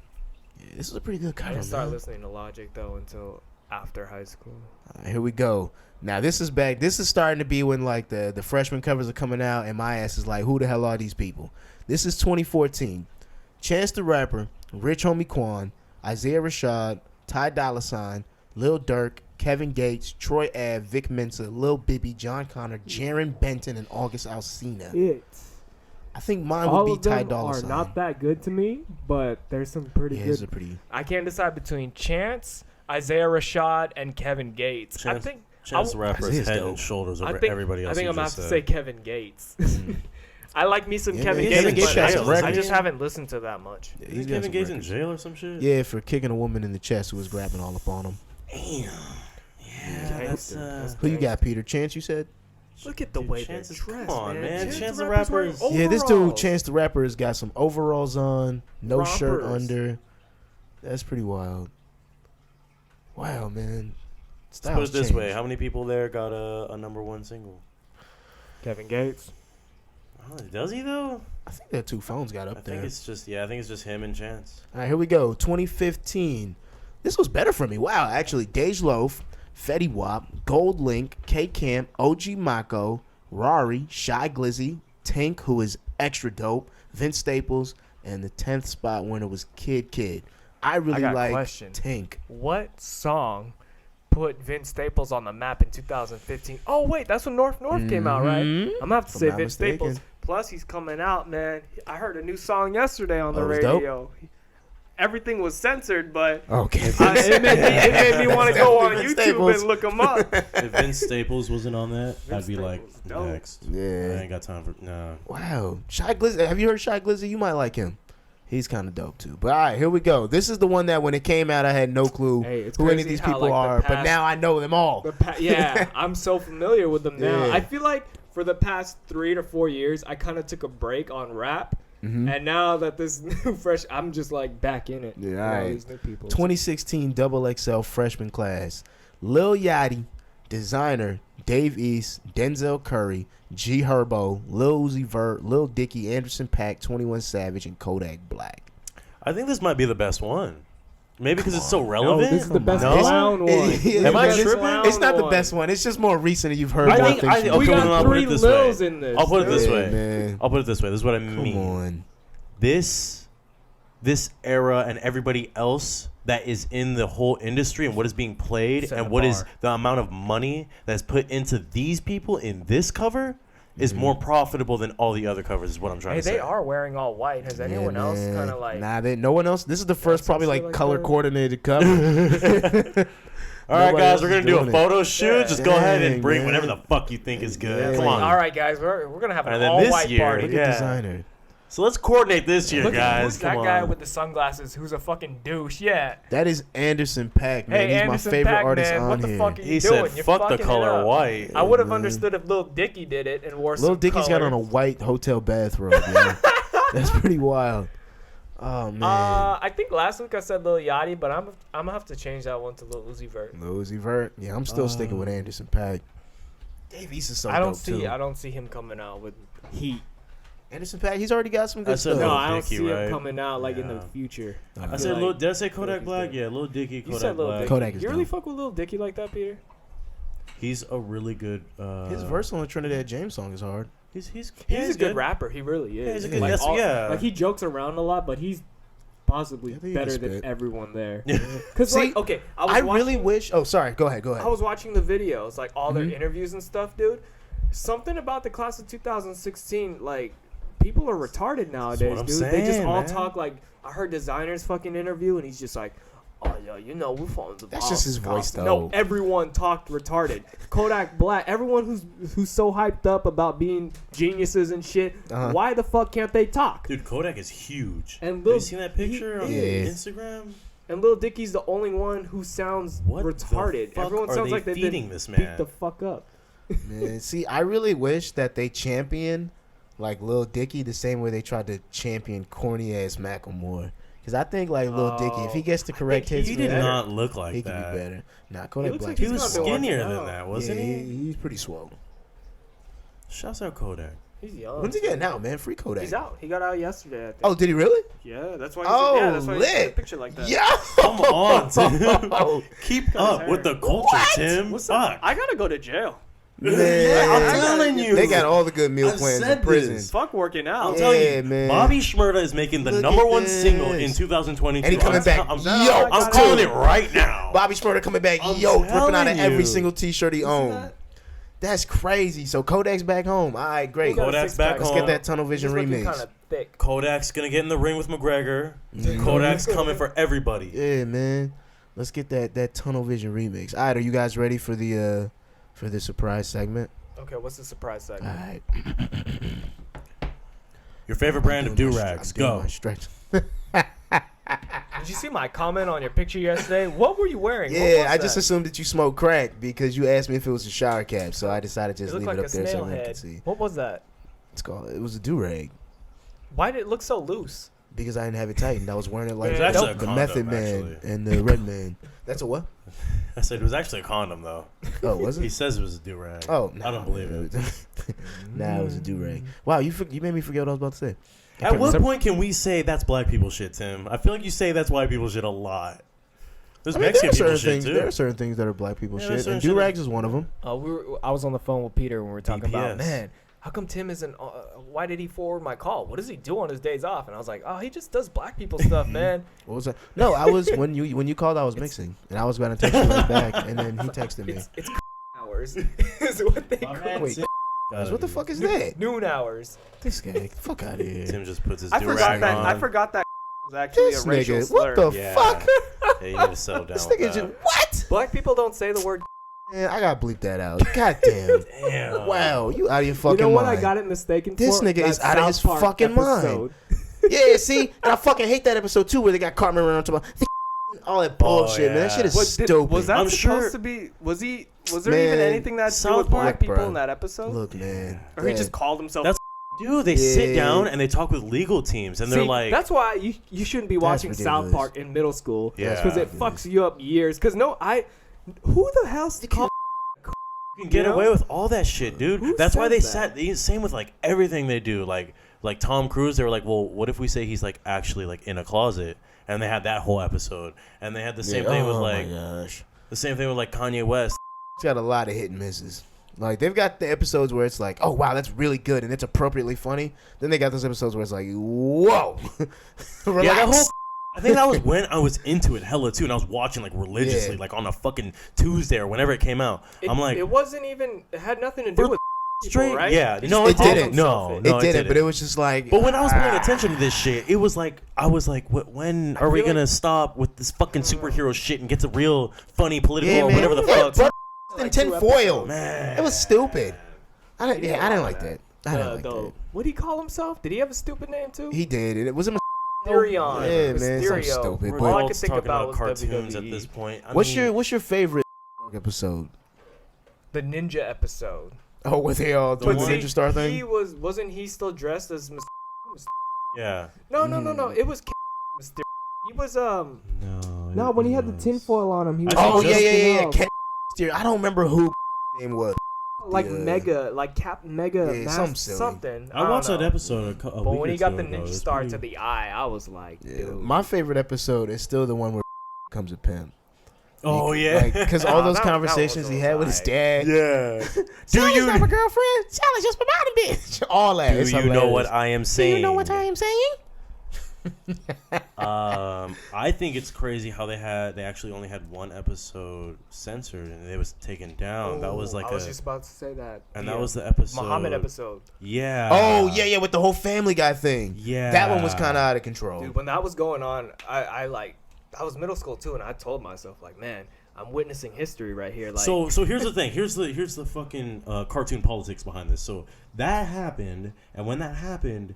Yeah, this is a pretty good I cover, didn't start man. listening to Logic though until after high school. All right, here we go. Now this is back. This is starting to be when like the freshman covers are coming out, and my ass is like, who the hell are these people? This is 2014. Chance the Rapper, Rich Homie Quan, Isaiah Rashad, Ty Dolla $ign, Lil Durk, Kevin Gates, Troy Ave, Vic Mensa, Lil Bibby, John Connor, Jaron Benton, and August Alsina. I think mine would be Ty Dolla $ign. not that good to me, but there's some pretty Yeah, good. it's a pretty. I can't decide between Chance, Isaiah Rashad, and Kevin Gates. Chance- I think Chance the Rapper is Isaiah's head dope. and shoulders over I think everybody else. I think you I'm gonna have just to said. say Kevin Gates. I like me some Yeah, Kevin man, Gates, Kevin Gates but got I some just, I records. just haven't listened to that much. Yeah, Isn't got Kevin some Gates in records. jail or some shit? Yeah, for kicking a woman in the chest who was grabbing all up on him. Damn. Yeah, that's Who you got, Peter? Chance, you said? Look at the Dude, way Chance they is- dress, come on, man. Chance Chance the the Rapper's Rapper wearing is- Yeah, this dude, overalls. Chance the Rapper, has got some overalls on, no shirt Rompers. under. That's pretty wild. Wow, man. Let's put it this way: how many people there got a number one single? Kevin Gates. Oh, does he though? I think that two phones got I up think there. it's just I think it's just him and Chance. All right, here we go. 2015. This was better for me. Wow, actually, Dej Loaf, Fetty Wap, Gold Link, K Camp, OG Mako, Rari, Shy Glizzy, Tank, who is extra dope, Vince Staples, and the 10th spot winner was Kid Kid. I really got a like question. Tank. What song put Vince Staples on the map in 2015? Oh, wait, that's when North came out, right? I'm going to have to say Vince Staples. Plus, he's coming out, man. I heard a new song yesterday on the radio. Everything was censored, but it made me want to go on YouTube and look him up. If Vince Staples wasn't on that, I'd be like, dope. next. Yeah. I ain't got time for Wow. Shy Glizzy. Have you heard Shy Glizzy? You might like him. He's kind of dope, too. But, all right, here we go. This is the one that when it came out, I had no clue who any of these people are. But now I know them all. I'm so familiar with them now. Yeah. I feel like for the past 3 to 4 years, I kind of took a break on rap. Mm-hmm. And now that this new fresh, I'm just like back in it. Yeah, all right. These new people. 2016 XXL freshman class. Lil Yachty, Designer, Dave East, Denzel Curry, G Herbo, Lil Uzi Vert, Lil Dicky, Anderson .Paak, 21 Savage, and Kodak Black. I think this might be the best one. Maybe because it's so relevant. No, this is the best clown one. Am I tripping? It's not the best one. It's just more recent and you've heard more things. We got 3 Lils in this. I'll put it this way. Man. I'll put it this way. This is what I mean. Come on. This era and everybody else that is in the whole industry and what is being played and what is the amount of money that's put into these people in this cover is more profitable than all the other covers is what I'm trying to say. They are wearing all white. Has anyone else kind of like... Nah, no one else. This is the first probably like color-coordinated cover. All right, guys, we're going to do a photo shoot. Just go ahead and bring whatever the fuck you think is good. Come on. All right, guys, we're going to have an all-white party. Look at Designer. So let's coordinate this year, guys. Who's that guy with the sunglasses who's a fucking douche? Yeah. That is Anderson .Paak, man. He's Anderson my favorite Paak, artist man. on what the here. Fuck are you he doing? said, fuck the color white. I would have understood if Lil Dicky did it and wore some Lil Dicky's color. got on a white hotel bathrobe, man. That's pretty wild. Oh, man. I think last week I said Lil Yachty, but I'm going to have to change that one to Lil Uzi Vert. Lil Uzi Vert? Yeah, I'm still sticking with Anderson .Paak. Dave East is so dope, too. I don't see him coming out with heat. Anderson .Paak, he's already got some good stuff. No, I don't see him coming out like in the future. I said, did I say Kodak Black? Yeah, Lil Dicky, Kodak Black. Kodak is you really fuck with Lil Dicky like that, Peter? He's a really good... his verse on the Trinidad James song is hard. He's a good rapper. He really is. Yeah, he's a good, like he jokes around a lot, but he's possibly better than everyone there. Because I really wish... Oh, sorry. Go ahead. I was watching the videos, like all their interviews and stuff, dude. Something about the class of 2016, like... People are retarded nowadays, dude. They just all talk like... I heard Designer's fucking interview, and he's just like, oh, yeah, we're following the That's just his voice, though. No, everyone talked retarded. Kodak Black, everyone who's so hyped up about being geniuses and shit, why the fuck can't they talk? Dude, Kodak is huge. And have you seen that picture on Instagram? And Lil Dicky's the only one who sounds retarded. Everyone sounds like they've been this man? beat the fuck up. Man, see, I really wish that they champion... like Lil Dicky the same way they tried to champion corny ass Macklemore. Because I think like Lil Dicky, if he gets the correct hits, he did not look like he that. He could be better. Nah, Kodak Black. He was skinnier than that, wasn't he? He's pretty swole. Shouts out Kodak. He's young. When's he getting out, man? Free Kodak. He's out. He got out yesterday, I think. Oh, did he really? Yeah, that's why. That's why lit. he took a picture like that. Yeah. Come on, Tim. Keep up with the culture, Tim. What's up? I gotta go to jail. Man, I'm telling you, they got all the good meal plans in prison. Fuck working out. I'm telling you, man. Bobby Shmurda is making the #1 single in 2022. And he coming back. I'm calling it right now. Bobby Shmurda coming back. Ripping out of every single T-shirt he owned. That's crazy. So Kodak's back home. All right, great. Kodak's back home. Let's get that Tunnel Vision remix. Kind of thick. Kodak's gonna get in the ring with McGregor. Kodak's coming for everybody. Yeah, man. Let's get that Tunnel Vision remix. All right, are you guys ready for the surprise segment? Okay, what's the surprise segment? All right. Your favorite brand of do-rags. Go. Did you see my comment on your picture yesterday? What were you wearing? Yeah, I just assumed that you smoked crack because you asked me if it was a shower cap, so I decided to just leave it up there so everyone could see. What was that? It was a do-rag. Why did it look so loose? Because I didn't have it tightened. I was wearing it like the Method Man and the Red Man. That's a what? I said it was actually a condom, though. Oh, was it? He says it was a do-rag. Oh, I don't believe it. Nah, it was a do-rag. Wow, you made me forget what I was about to say. At what point can we say that's black people shit, Tim? I feel like you say that's white people shit a lot. There's I mean, Mexican there are people certain shit things. too. There are certain things that are black people Yeah, there's shit, and certain shit do-rags is one of them. I was on the phone with Peter when we were talking about, DPS. man, how come Tim isn't, why did he forward my call? What does he do on his days off? And I was like, oh, he just does black people stuff, man. What was that? No, I was when you called, I was mixing, and I was going to text you right back, and then he texted me. It's hours is what they call it. Wait, what the fuck is that? Noon hours. This guy, get the fuck out of here. Tim just puts his I do-rag forgot that. on. I forgot that was actually This a racial nigga, slur. what the Yeah. fuck? Yeah, you need to settle down This with nigga that. just what? Black people don't say the word. Man, I gotta bleep that out. God damn. Damn. Wow, you out of your fucking You know what mind. I got it mistaken for? This nigga That is out of his South Park fucking mind. episode. Yeah, see, and I fucking hate that episode too, where they got Cartman running on top of all that bullshit, man. That shit is stupid. Was that I'm supposed sure- to be? Was there Man, even anything that had to do South with black Park, people bro. in that episode? Look, man. Or he Yeah. just called himself. That's- Dude, they sit Yeah. down and they talk with legal teams, and they're See, like, that's why you shouldn't be watching South ridiculous. Park in middle school. Yeah. because it fucks you up years. Because who the hell's called? you can get You know? away with all that shit, dude. Who That's why says they that? same with like everything they do. Like Tom Cruise, they were like, well, what if we say he's like actually like in a closet? And they had that whole episode, and they had the same thing with like the same thing with like Kanye West. It's got a lot of hit and misses. Like, they've got the episodes where it's like, oh, wow, that's really good, and it's appropriately funny. Then they got those episodes where it's like, whoa. Relax. Yeah, that whole. I think that was when I was into it hella too, and I was watching like religiously, Yeah. like on a fucking Tuesday or whenever it came out. I'm like, it wasn't even. It had nothing to do with straight, people, right? yeah, They no, just it called didn't. themselves No, it. no, it didn't, but it was just like. But when I was paying attention to this shit, it was like I was like, when are we feel gonna like- stop with this fucking superhero shit and get to real funny political Yeah, or man. whatever the Like, fuck? and tinfoil. Man, It was stupid. I didn't like that. I didn't like that. What did he call himself? Did he have a stupid name too? He did. It was a Mysterion. Yeah, man, something Mysterio. stupid, We're but- All I all could think talking about about was cartoons WWE. at this point. I What's mean, your favorite episode? The ninja episode. Oh, where they all do the one- Ninja Star thing? He wasn't he still dressed as yeah. No. It was Mysterio. He was No, when he had the tinfoil on him, he was Oh, Just yeah. Cat Steer. I don't remember who name was. like Yeah. Mega, like Cap Mega, Yeah, Mask, something something. I watched don't that know. episode a But week when or he got two the ago. ninja It was star pretty- to the eye, I was like, Yeah. dude. My favorite episode is still the one where comes a pimp. Oh yeah, Because all those that was conversations he had with his alright. dad. yeah. Sally's not my girlfriend. Sally's just my body bitch. All that. Do It's you know hilarious. what I am saying? Do you know what I am saying? I think it's crazy how they actually only had one episode censored and it was taken down. That was like I was just about to say that. and that was the episode. Muhammad episode. Yeah. Oh, yeah, with the whole Family Guy thing. Yeah. That one was kind of out of control. Dude, when that was going on, I was middle school too, and I told myself like, man, I'm witnessing history right here. Like, So here's the thing. Here's the fucking cartoon politics behind this. So that happened, and when that happened,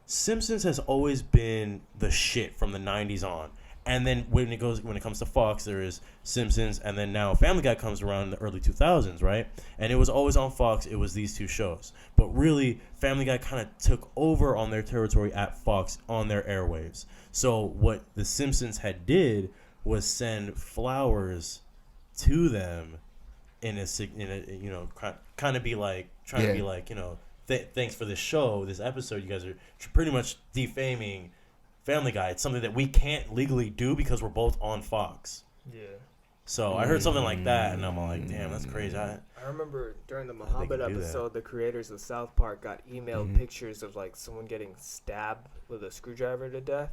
Simpsons has always been the shit from the 90s on. And then when it comes to Fox, there is Simpsons, and then now Family Guy comes around in the early 2000s, right? And it was always on Fox. It was these two shows. But really, Family Guy kind of took over on their territory at Fox on their airwaves. So what the Simpsons had did was send flowers to them in a you know, kind of be like trying to be like, you know, thanks for this show, this episode. You guys are pretty much defaming Family Guy. It's something that we can't legally do because we're both on Fox. yeah. So I heard something like that, and I'm like, damn, that's crazy. I remember during the they Muhammad can do that. episode, the creators of South Park got emailed pictures of like someone getting stabbed with a screwdriver to death.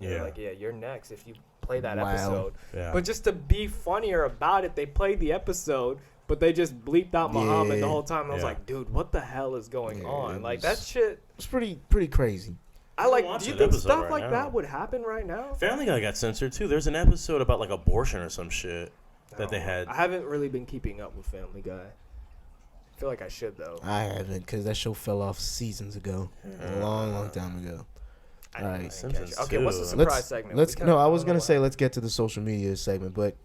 They're Yeah. like, yeah, you're next if you play that Wow. episode. Yeah. But just to be funnier about it, they played the episode, but they just bleeped out Muhammad Yeah. the whole time. And I was Yeah. like, dude, what the hell is going Yeah, on? it Like, was- that shit. It's pretty crazy. I like. watch Do you that think episode stuff right like now. that would happen right now? Family Guy got censored too. There's an episode about like abortion or some shit that they had. I haven't really been keeping up with Family Guy. I feel like I should though. I haven't, because that show fell off seasons ago. A long time ago. I All didn't right. catch Simpsons it. Okay, what's the too. surprise segment? We kinda- No, I don't was know going to what- say let's get to the social media segment, but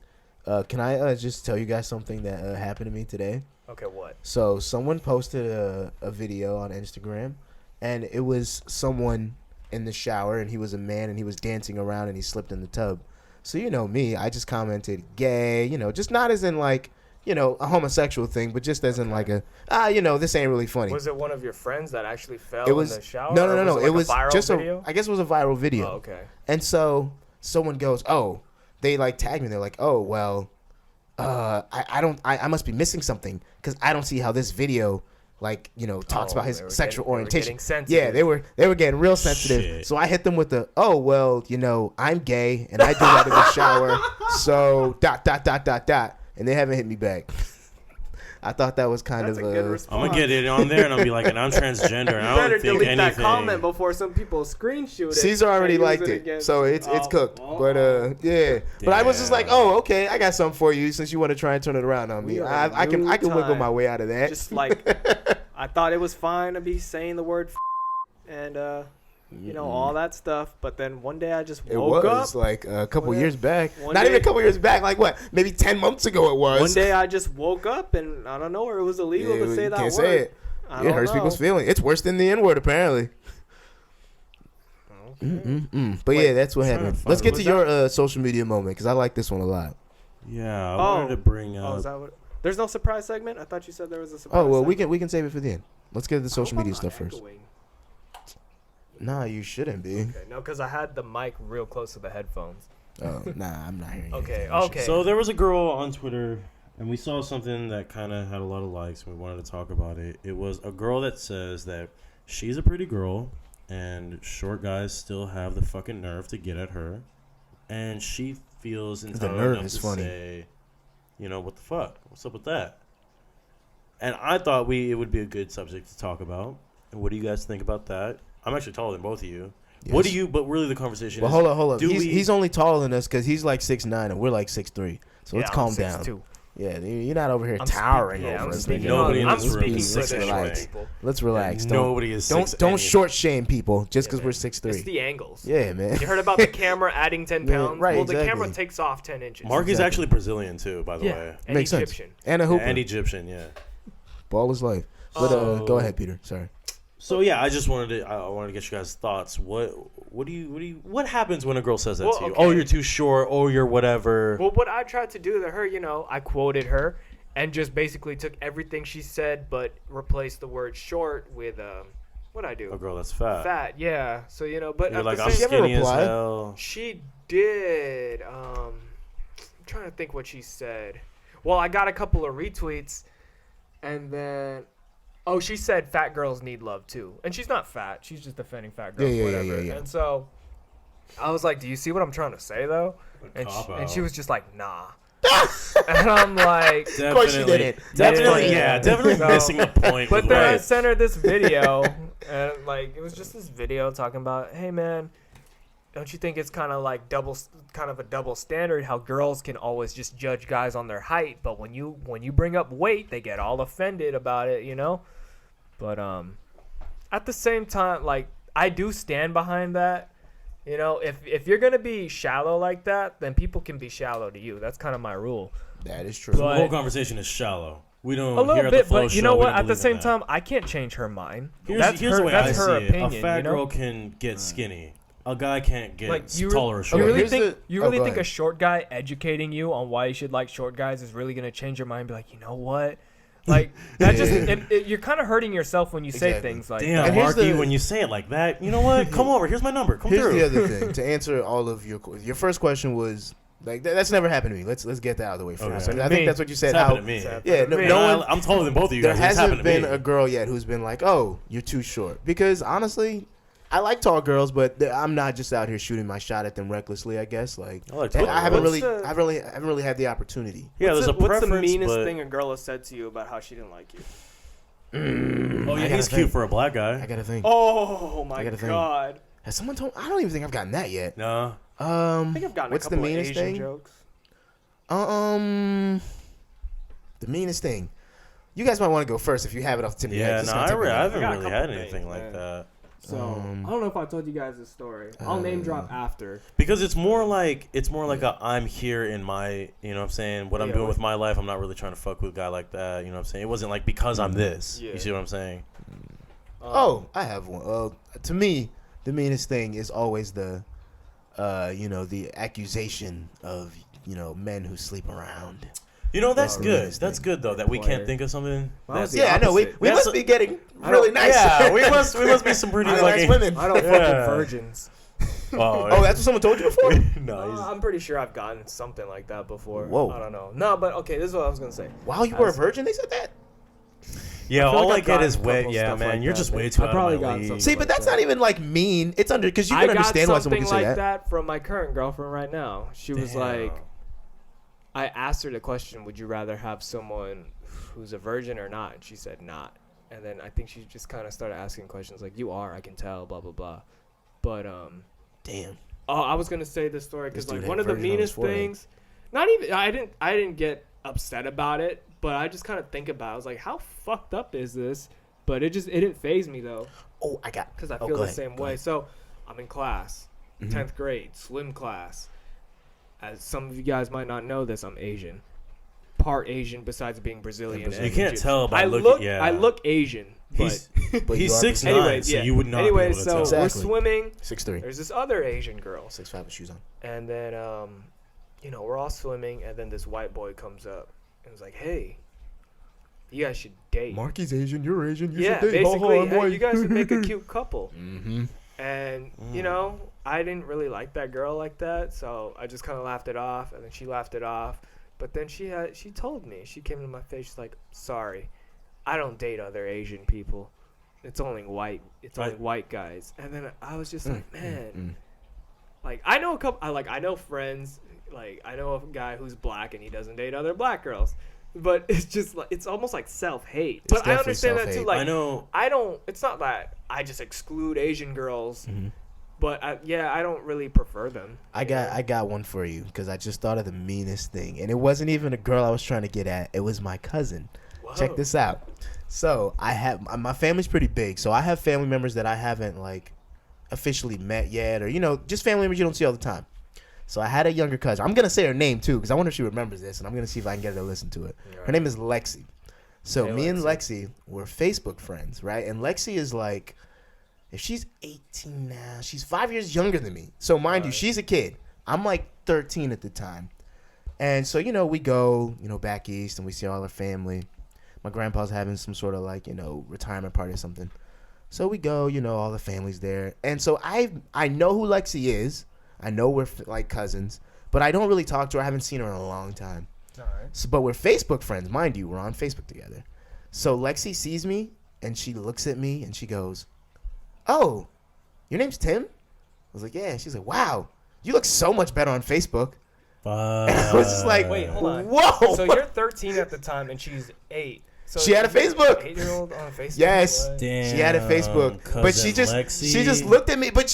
can I just tell you guys something that happened to me today? Okay, what? So someone posted a video on Instagram, and it was someone in the shower, and he was a man, and he was dancing around, and he slipped in the tub. So you know me, I just commented gay, you know, just not as in like, you know, a homosexual thing, but just as in like a, you know, this ain't really funny. Was it one of your friends that actually fell It was in the shower? no. or It like was a viral just video? I guess it was a viral video. Oh, okay. And so someone goes, "Oh, they like tagged me. They're like, oh well, I must be missing something because I don't see how this video like talks about his sexual orientation. Yeah, they were getting real sensitive. Shit. So I hit them with the I'm gay and I do that in the shower. So ... and they haven't hit me back. I thought that was kind That's of a good response. I'm gonna get it on there and I'll be like, and I'm transgender. And I better don't think delete anything. that comment before some people screenshot it. Caesar already and use liked it, again. so it's cooked. But yeah. But I was just like, oh, okay, I got something for you since you want to try and turn it around on me. We are in a I can new wiggle time. my way out of that. Just like I thought it was fine to be saying the word and all that stuff, but then one day I just It woke was up. like a couple years back. One Not day- even a couple years back. Like what? Maybe 10 months ago it was. One day I just woke up and I don't know, it was illegal Yeah, to say you that can't word. say it. I It don't hurts know. people's feelings. It's worse than the N-word apparently. Okay. But Wait, yeah, that's what trying to happened. find Let's get it. to your social media moment because I like this one a lot. Yeah, I wanted to bring up. is that what? There's no surprise segment? I thought you said there was a surprise Oh well, segment. we can save it for the end. Let's get to the I social hope I'm media not stuff first. echoing. Nah, you shouldn't be. Okay, no, because I had the mic real close to the headphones. Oh, nah, I'm not hearing you. Okay, You should- okay. So there was a girl on Twitter, and we saw something that kind of had a lot of likes, and we wanted to talk about it. It was a girl that says that she's a pretty girl, and short guys still have the fucking nerve to get at her, and she feels entitled nerve enough is to funny. say, what the fuck? What's up with that? And I thought it would be a good subject to talk about. And what do you guys think about that? I'm actually taller than both of you. Yes. What do you? But really, the conversation. Well, is, hold up. do He's only taller than us because he's like 6'9" and we're like 6'3". So let's Yeah, calm I'm down. 6'2". Yeah, you're not over here I'm towering speaking- over I'm us. speaking nigga. Nobody in I'm this room speaking is for the 6'3". short Relax. people. Let's relax. Nobody is. Don't short shame people just because Yeah, we're man. 6'3". It's the angles. Yeah, man. You heard about the camera adding 10 Yeah, pounds? right, Well, the camera exactly. takes off 10 inches. Mark is Exactly. actually Brazilian too, by the yeah, way. and Makes sense. Egyptian. And a hooper. And Egyptian, yeah. Ball is life. But Oh. go ahead, Peter. Sorry. So yeah, I wanted to get you guys' thoughts. What happens when a girl says that Well, to you? okay. Oh, you're too short. Oh, you're whatever. Well, what I tried to do to her, I quoted her and just basically took everything she said but replaced the word short with, what'd I do? A girl that's fat. Fat, yeah. So, but You're at like, the I'm same skinny as replied? hell. She did. I'm trying to think what she said. Well, I got a couple of retweets, and then, she said fat girls need love too, and she's not fat. She's just defending fat girls, Yeah. whatever. And so, I was like, "Do you see what I'm trying to say, though?" And Cop-out. she was just like, "Nah." And I'm like, Definitely, course you didn't. Definitely, Yeah. definitely So- missing the point. But with then I what- sent her this video, and it was just this video talking about, hey man, don't you think it's kind of a double standard how girls can always just judge guys on their height, but when you bring up weight, they get all offended about it, But at the same time, I do stand behind that. If you're gonna be shallow like that, then people can be shallow to you. That's kind of my rule. That is true. the But- whole conversation is shallow. We don't A here little at bit, the flow but you show, know we what? don't At the believe in same that. time, I can't change her mind. Here's That's the her. way That's I her see opinion. it. A fat you know? girl can get skinny. A guy can't get You taller or you shorter. really Here's think the- you oh, really go think a ahead. short guy educating you on why you should like short guys is really gonna change your mind? And be like, you know what? Like that just you're kind of hurting yourself when you say Exactly. things like Damn, that. And here's Marky, the- when you say it like that, you know what? Come over. Here's my number. Come Here's through. the other thing. To answer all of your first question was that's never happened to me. Let's get that out of the way first. Okay. I think that's what you said. It's happened to me. It's happened Yeah, to no, me. no one. I'm taller than both of you There guys. It's happened hasn't to been me. a girl yet who's been like, "Oh, you're too short." Because honestly, I like tall girls, but I'm not just out here shooting my shot at them recklessly. I guess I tall haven't girls. really, I haven't really had the opportunity. Yeah, there's a What's preference, the meanest but... thing a girl has said to you about how she didn't like you? Oh, I yeah, gotta he's think. cute for a black guy. I gotta think. Oh my I gotta think. god! Has someone told? I don't even think I've gotten that yet. No. I think I've gotten what's a the couple meanest of Asian thing? jokes. The meanest thing. You guys might want to go first if you have it off the tip of your head. Yeah, It's no, gonna I take me a minute. haven't I got a really couple had things, anything like man. that. So I don't know if I told you guys this story. I'll name drop after. Because it's more like a I'm here in my, you know what I'm saying, what I'm Yeah, doing like- with my life. I'm not really trying to fuck with a guy like that, you know what I'm saying? It wasn't like because I'm this. Yeah. You see what I'm saying? Oh, I have one. To me, the meanest thing is always the accusation of men who sleep around. You know, that's Oh, good. really? That's good though that we can't think of something. Well, That's, the Yeah, I know. We opposite. must That's- be getting really nice. Yeah, we must be some pretty Really fucking nice women. I don't Yeah. fucking virgins. Oh, that's what someone told you before? No, I'm pretty sure I've gotten something like that before. Whoa. I don't know. No, but okay, this is what I was gonna say. While you were a virgin, they said that? Yeah, I feel all like I I've get is gotten a wet. couple Yeah, stuff man, like you're that, just but way too I out probably of my got league. something. See, but like that's that. not even like mean. It's under because you I can got understand why someone something can say like that. from my current girlfriend right now. She was Damn. like, I asked her the question, would you rather have someone who's a virgin or not? And she said not. And then I think she just kind of started asking questions like, you are, I can tell, blah, blah, blah. But, Damn. oh, I was going to say this story because This dude like had one of the virgin on his meanest forehead. things, not even, I didn't get upset about it, but I just kind of think about it. I was like, how fucked up is this? But it didn't faze me though. Oh, I got. Because I oh, feel go the ahead, same go way. ahead. So I'm in class, 10th grade, swim class. As some of you guys might not know this, I'm Asian. Part Asian besides being Brazilian. Brazilian. and You can't Egyptian. tell by I looking. look, Yeah, I look Asian. But But he's you are 6'9", Brazilian. anyways, so yeah. you would not Anyways, be able to so tell. Exactly. we're swimming. 6'3". There's this other Asian girl. 6'5" with shoes on. And then, we're all swimming, and then this white boy comes up and was like, hey, you guys should date. Marky's Asian, you're Asian, you Yeah, should date. basically, I'm hey, white. you guys would make a cute couple. Mm-hmm. And, I didn't really like that girl like that, so I just kind of laughed it off, and then she laughed it off. But then she told me, she came to my face, she's like, sorry, I don't date other Asian people. It's only white guys. And then I was just like, man, like I know I know friends, like I know a guy who's black and he doesn't date other black girls. But it's just like it's almost like self-hate. But I definitely understand that too. self-hate. Like I know. I don't. It's not that I just exclude Asian girls, but I don't really prefer them. I got one for you because I just thought of the meanest thing, and it wasn't even a girl I was trying to get at. It was my cousin. Whoa. Check this out. So I have my family's pretty big, so I have family members that I haven't like officially met yet, or just family members you don't see all the time. So I had a younger cousin. I'm gonna say her name too because I wonder if she remembers this, and I'm gonna see if I can get her to listen to it. Her name is Lexi. So Hey, me and Lexi were Facebook friends, right? And Lexi is like, if she's 18 now, she's 5 years younger than me. So mind you, she's a kid. I'm like 13 at the time. And so, we go, back east and we see all her family. My grandpa's having some sort of like, retirement party or something. So we go, all the family's there. And so I know who Lexi is. I know we're like cousins, but I don't really talk to her. I haven't seen her in a long time. All right. So, but we're Facebook friends, mind you. We're on Facebook together. So Lexi sees me and she looks at me and she goes, "Oh, your name's Tim?" I was like, "Yeah." She's like, "Wow, you look so much better on Facebook." And I was just like, Wait, hold on. Whoa. So you're 13 at the time, and she's 8. So She had a Facebook. 8-year-old on Facebook. Yes. What? Damn, She had a Facebook, but she Lexi. just looked at me. But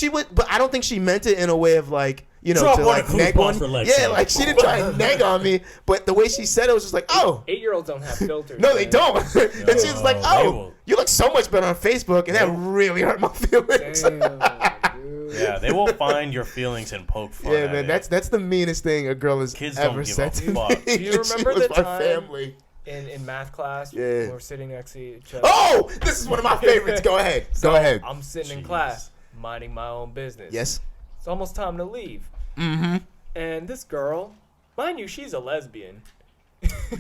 I don't think she meant it in a way of like Drop to one like of Clues neg balls on. for Lexi. Yeah, like she didn't try and neg on me. But the way she said it was just like, "Oh, 8-year-olds don't have filters. no, they man. don't." And she was like, they "Oh, will. you look so much better on Facebook," and that really hurt my feelings. Damn, dude. Yeah, they will find your feelings and poke fun. Yeah, at man, it. that's the meanest thing a girl has Kids don't ever give said a to fuck. me. Do you She remember was the my time- family. In math class, Yeah. when we're sitting next to each other. Oh, this is one of my favorites. Go ahead. Go ahead. I'm sitting in Jeez. class, minding my own business. Yes. It's almost time to leave. Mm-hmm. And this girl, mind you, she's a lesbian.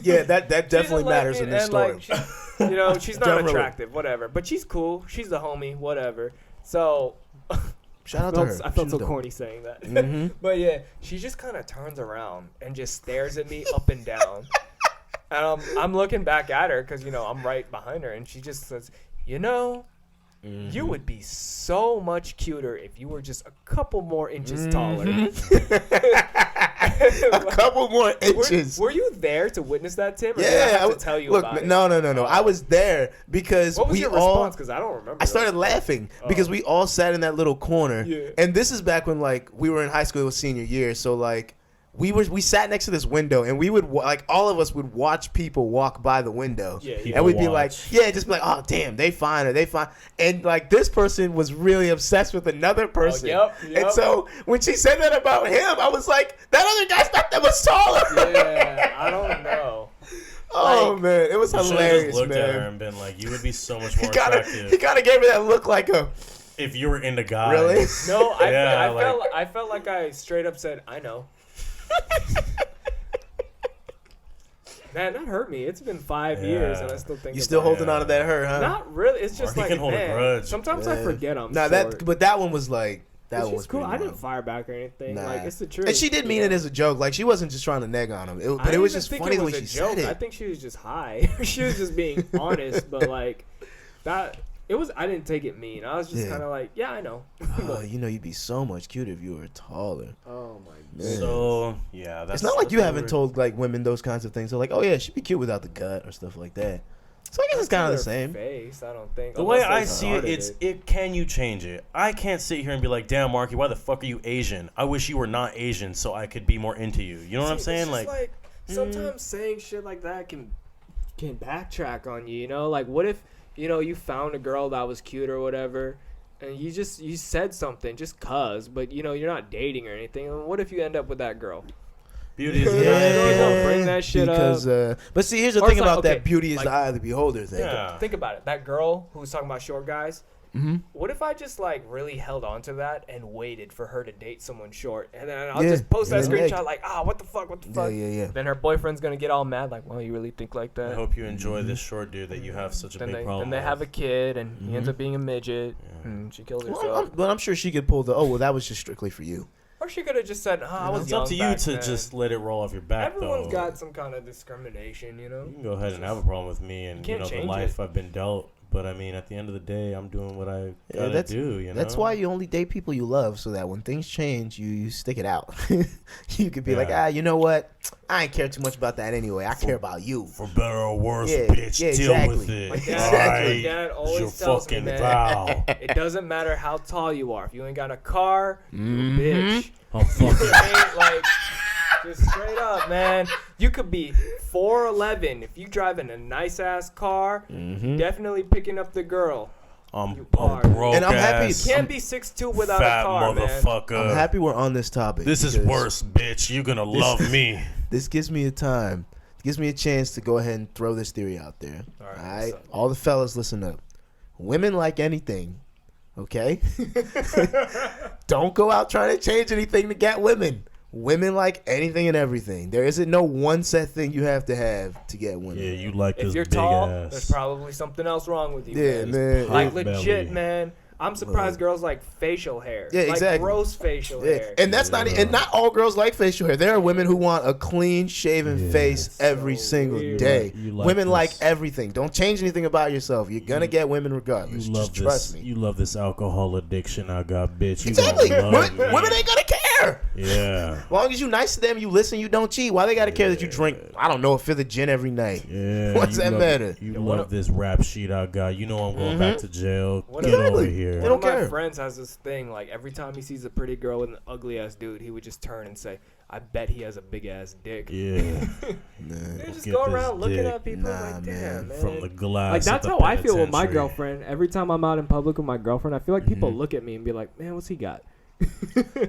Yeah, that She's a definitely matters in lesbian this and, story. like, she's not Definitely. attractive, whatever. But she's cool. She's the homie, whatever. So Shout out to her. I felt She's so dope. corny saying that. Mhm. But yeah, she just kind of turns around and just stares at me up and down. And I'm looking back at her because, I'm right behind her. And she just says, you would be so much cuter if you were just a couple more inches taller. A couple more inches. Were you there to witness that, Tim? Or did I Yeah, have I to w- tell you look, about it? no. I was there because What was we your all. response? Because I don't remember. I started laughing because we all sat in that little corner, Yeah. and this is back when like we were in high school, it was senior year, so like we sat next to this window, and we would like all of us would watch people walk by the window, Yeah, and we'd be People like, watch. just be like, "Oh damn, they fine or they fine," and like this person was really obsessed with another person, yep. and so when she said that about him, I was like, that other guy's not that much taller. Yeah, I don't know. Oh Like, man, it was You should've hilarious, just looked at her man. and been like, you would be so much more He kind attractive of gave me that look like a if you were into guys. really. No, Yeah, I felt like I straight up said, I know. Man, that hurt me. It's been 5 years, and I still think You still about holding on to that hurt, huh? it. Not really. It's just Or he like, can hold a man, grudge. sometimes I forget I'm Nah, short. but that one was like That She's was cool. pretty I didn't wild. fire back or anything. Nah. Like, it's the truth. And she did mean it as a joke. Like, she wasn't just trying to neg on him. But it was just funny the way she said it. I think she was just high. She was just being honest. But like that, it was. I didn't take it mean. I was just kind of like, yeah, I know. Oh, you know, you'd be so much cuter if you were taller. Oh my Man. So yeah, that's. It's not like you haven't weird. told like women those kinds of things. They're like, oh yeah, she'd be cute without the gut or stuff like that. So I guess it's kind of the same. Face, I don't think. The way I see it, can you change it? I can't sit here and be like, damn, Marky, why the fuck are you Asian? I wish you were not Asian so I could be more into you. You know what I'm saying? Like sometimes saying shit like that can backtrack on you. You know, like what if you found a girl that was cute or whatever, and you said something just cause, but you're not dating or anything. And what if you end up with that girl? Beauty is bring that shit up. But see, here's the thing about that beauty is the eye of the beholder thing. Yeah. Think about it. That girl who was talking about short guys. Mm-hmm. What if I just like really held on to that and waited for her to date someone short, and then I'll just post that screenshot like, what the fuck? Yeah. Then her boyfriend's gonna get all mad like, well, you really think like that? I hope you enjoy this short dude that you have such a big problem. Then they have a kid, and he ends up being a midget, and she kills herself. But I'm sure she could pull that was just strictly for you. Or she could have just said, I was It's young up to you back to then. just let it roll off your back. Everyone's though. got some kind of discrimination, You can go ahead and have a problem with me and can't the change life it. I've been dealt. But I mean, at the end of the day, I'm doing what I gotta do. That's why you only date people you love, so that when things change, you stick it out. You could be like, you know what? I ain't care too much about that anyway. I care about you. For better or worse, Yeah, bitch, yeah, deal exactly. with it. My dad, Right. always Your tells me, fucking man, vow. it doesn't matter how tall you are. If you ain't got a car, you Mm-hmm. a bitch. I'm fucking. You ain't like, just straight up, man. You could be 4'11". If you driving a nice ass car, definitely picking up the girl. I'm are. broke And I'm happy- ass, You can't be 6'2" without fat a car, man. motherfucker. I'm happy we're on this topic. This is because worse, bitch. You gonna love me. This gives me a time. It gives me a chance to go ahead and throw this theory out there. All All right, right? what's up? All the fellas, listen up. Women like anything, okay? Don't go out trying to change anything to get women. Women like anything and everything. There isn't no one set thing you have to get women. Yeah, you like this If you're big tall, ass. there's probably something else wrong with you. Yeah, man. Like Pot legit, belly. man. I'm surprised girls like facial hair. Yeah, like exactly. gross facial Yeah. hair. And that's and not all girls like facial hair. There are women who want a clean shaven face every so single weird. day. You like Women this. like everything. Don't change anything about yourself. You're gonna get women regardless. You love Just trust this. me. You love this alcohol addiction I got, bitch. You Exactly. gonna love me. Women ain't gonna care. Yeah. As long as you nice to them, you listen, you don't cheat. Why they gotta care that you drink, I don't know, a fifth of gin every night? Yeah. What's you that love, matter? You love this rap sheet I got. You know I'm going back to jail. Get Exactly. over here. They One don't of my care. friends has this thing, like every time he sees a pretty girl with an ugly ass dude, he would just turn and say, I bet he has a big ass dick. Yeah. They just Get go this around looking dick. at people Nah, like, man. damn, man. From the glass. Like that's at the how I feel with my penitentiary. girlfriend. Every time I'm out in public with my girlfriend, I feel like people look at me and be like, man, what's he got?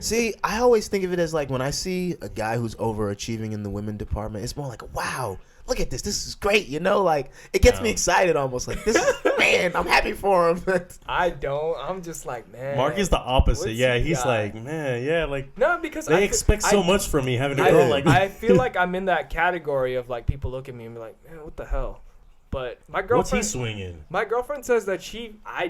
See, I always think of it as like when I see a guy who's overachieving in the women department, it's more like, wow, look at this. This is great. You know, like it gets me excited almost. Like this is, man, I'm happy for him. I don't. I'm just like, man. Mark is the opposite. what's Yeah, he he's got? like, man, yeah, like No, because they I expect so much from me having a I, girl like I feel like I'm in that category of like people look at me and be like, man, what the hell? But my what's he girlfriend, swinging? my girlfriend says that I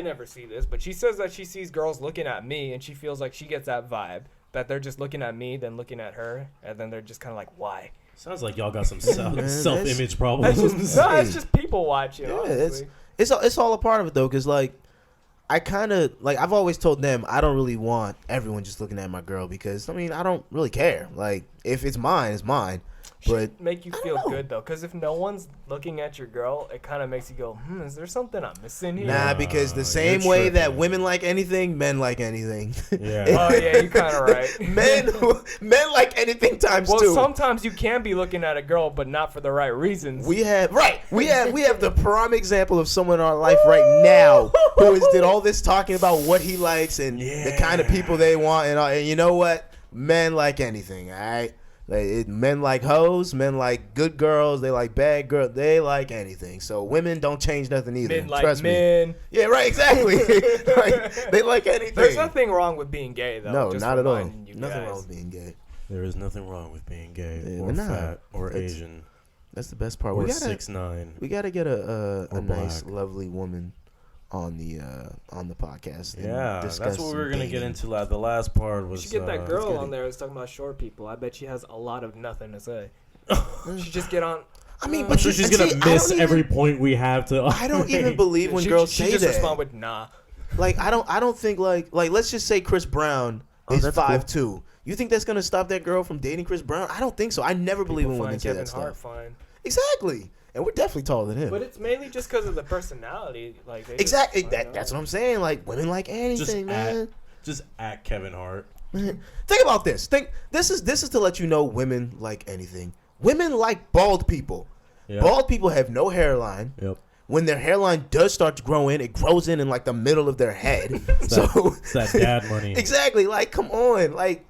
never see this, but she says that she sees girls looking at me and she feels like she gets that vibe that they're just looking at me, then looking at her, and then they're just kind of like, why? Sounds like y'all got some Man, self-image That's problems. just no, it's just people watching. Yeah, honestly. it's all a part of it though, because like I kind of like I've always told them I don't really want everyone just looking at my girl because I mean I don't really care. Like if it's mine, it's mine. But Should make you I feel don't know. good though, because if no one's looking at your girl, it kind of makes you go, is there something I'm missing here? nah, because the You're same way that tripping. women like anything, men like anything. Yeah. Oh yeah, you kind of right. men like anything times Well, two. sometimes you can be looking at a girl, but not for the right reasons. We have the prime example of someone in our life right now who did all this talking about what he likes and the kind of people they want and you know what? Men like anything, all right? Men like hoes, men like good girls, they like bad girls, they like anything. So women don't change nothing either. Men like Trust me. men. Yeah, right, exactly. Like, they like anything. There's nothing wrong with being gay, though. No, just not at all. reminding you Nothing guys. wrong with being gay. There is nothing wrong with being gay Yeah, or we're not. fat or That's- Asian That's the best part. or We gotta 6'9". get a Or nice, black. lovely woman on the podcast. and Yeah, discuss that's what we were some gonna get dating. into. The last part You was. should get that girl good. on there who's talking about short people. I bet she has a lot of nothing to say. She just get on. I mean, but So she's gonna miss every point we have to. I don't even believe when girls she say just that. respond with nah. Like I don't think like let's just say Chris Brown is that's 5'2". You think that's gonna stop that girl from dating Chris Brown? I don't think so. I never believe when women Find say Kevin that Hart stuff. fine. Exactly, and we're definitely taller than him. But it's mainly just because of the personality. Like they Exactly, just find that's out. what I'm saying. Like women like anything, man. Just at Kevin Hart. Think about this. This is to let you know women like anything. Women like bald people. Yep. Bald people have no hairline. Yep. When their hairline does start to grow in, it grows in like the middle of their head. It's that dad money. Exactly. Like, come on. Like,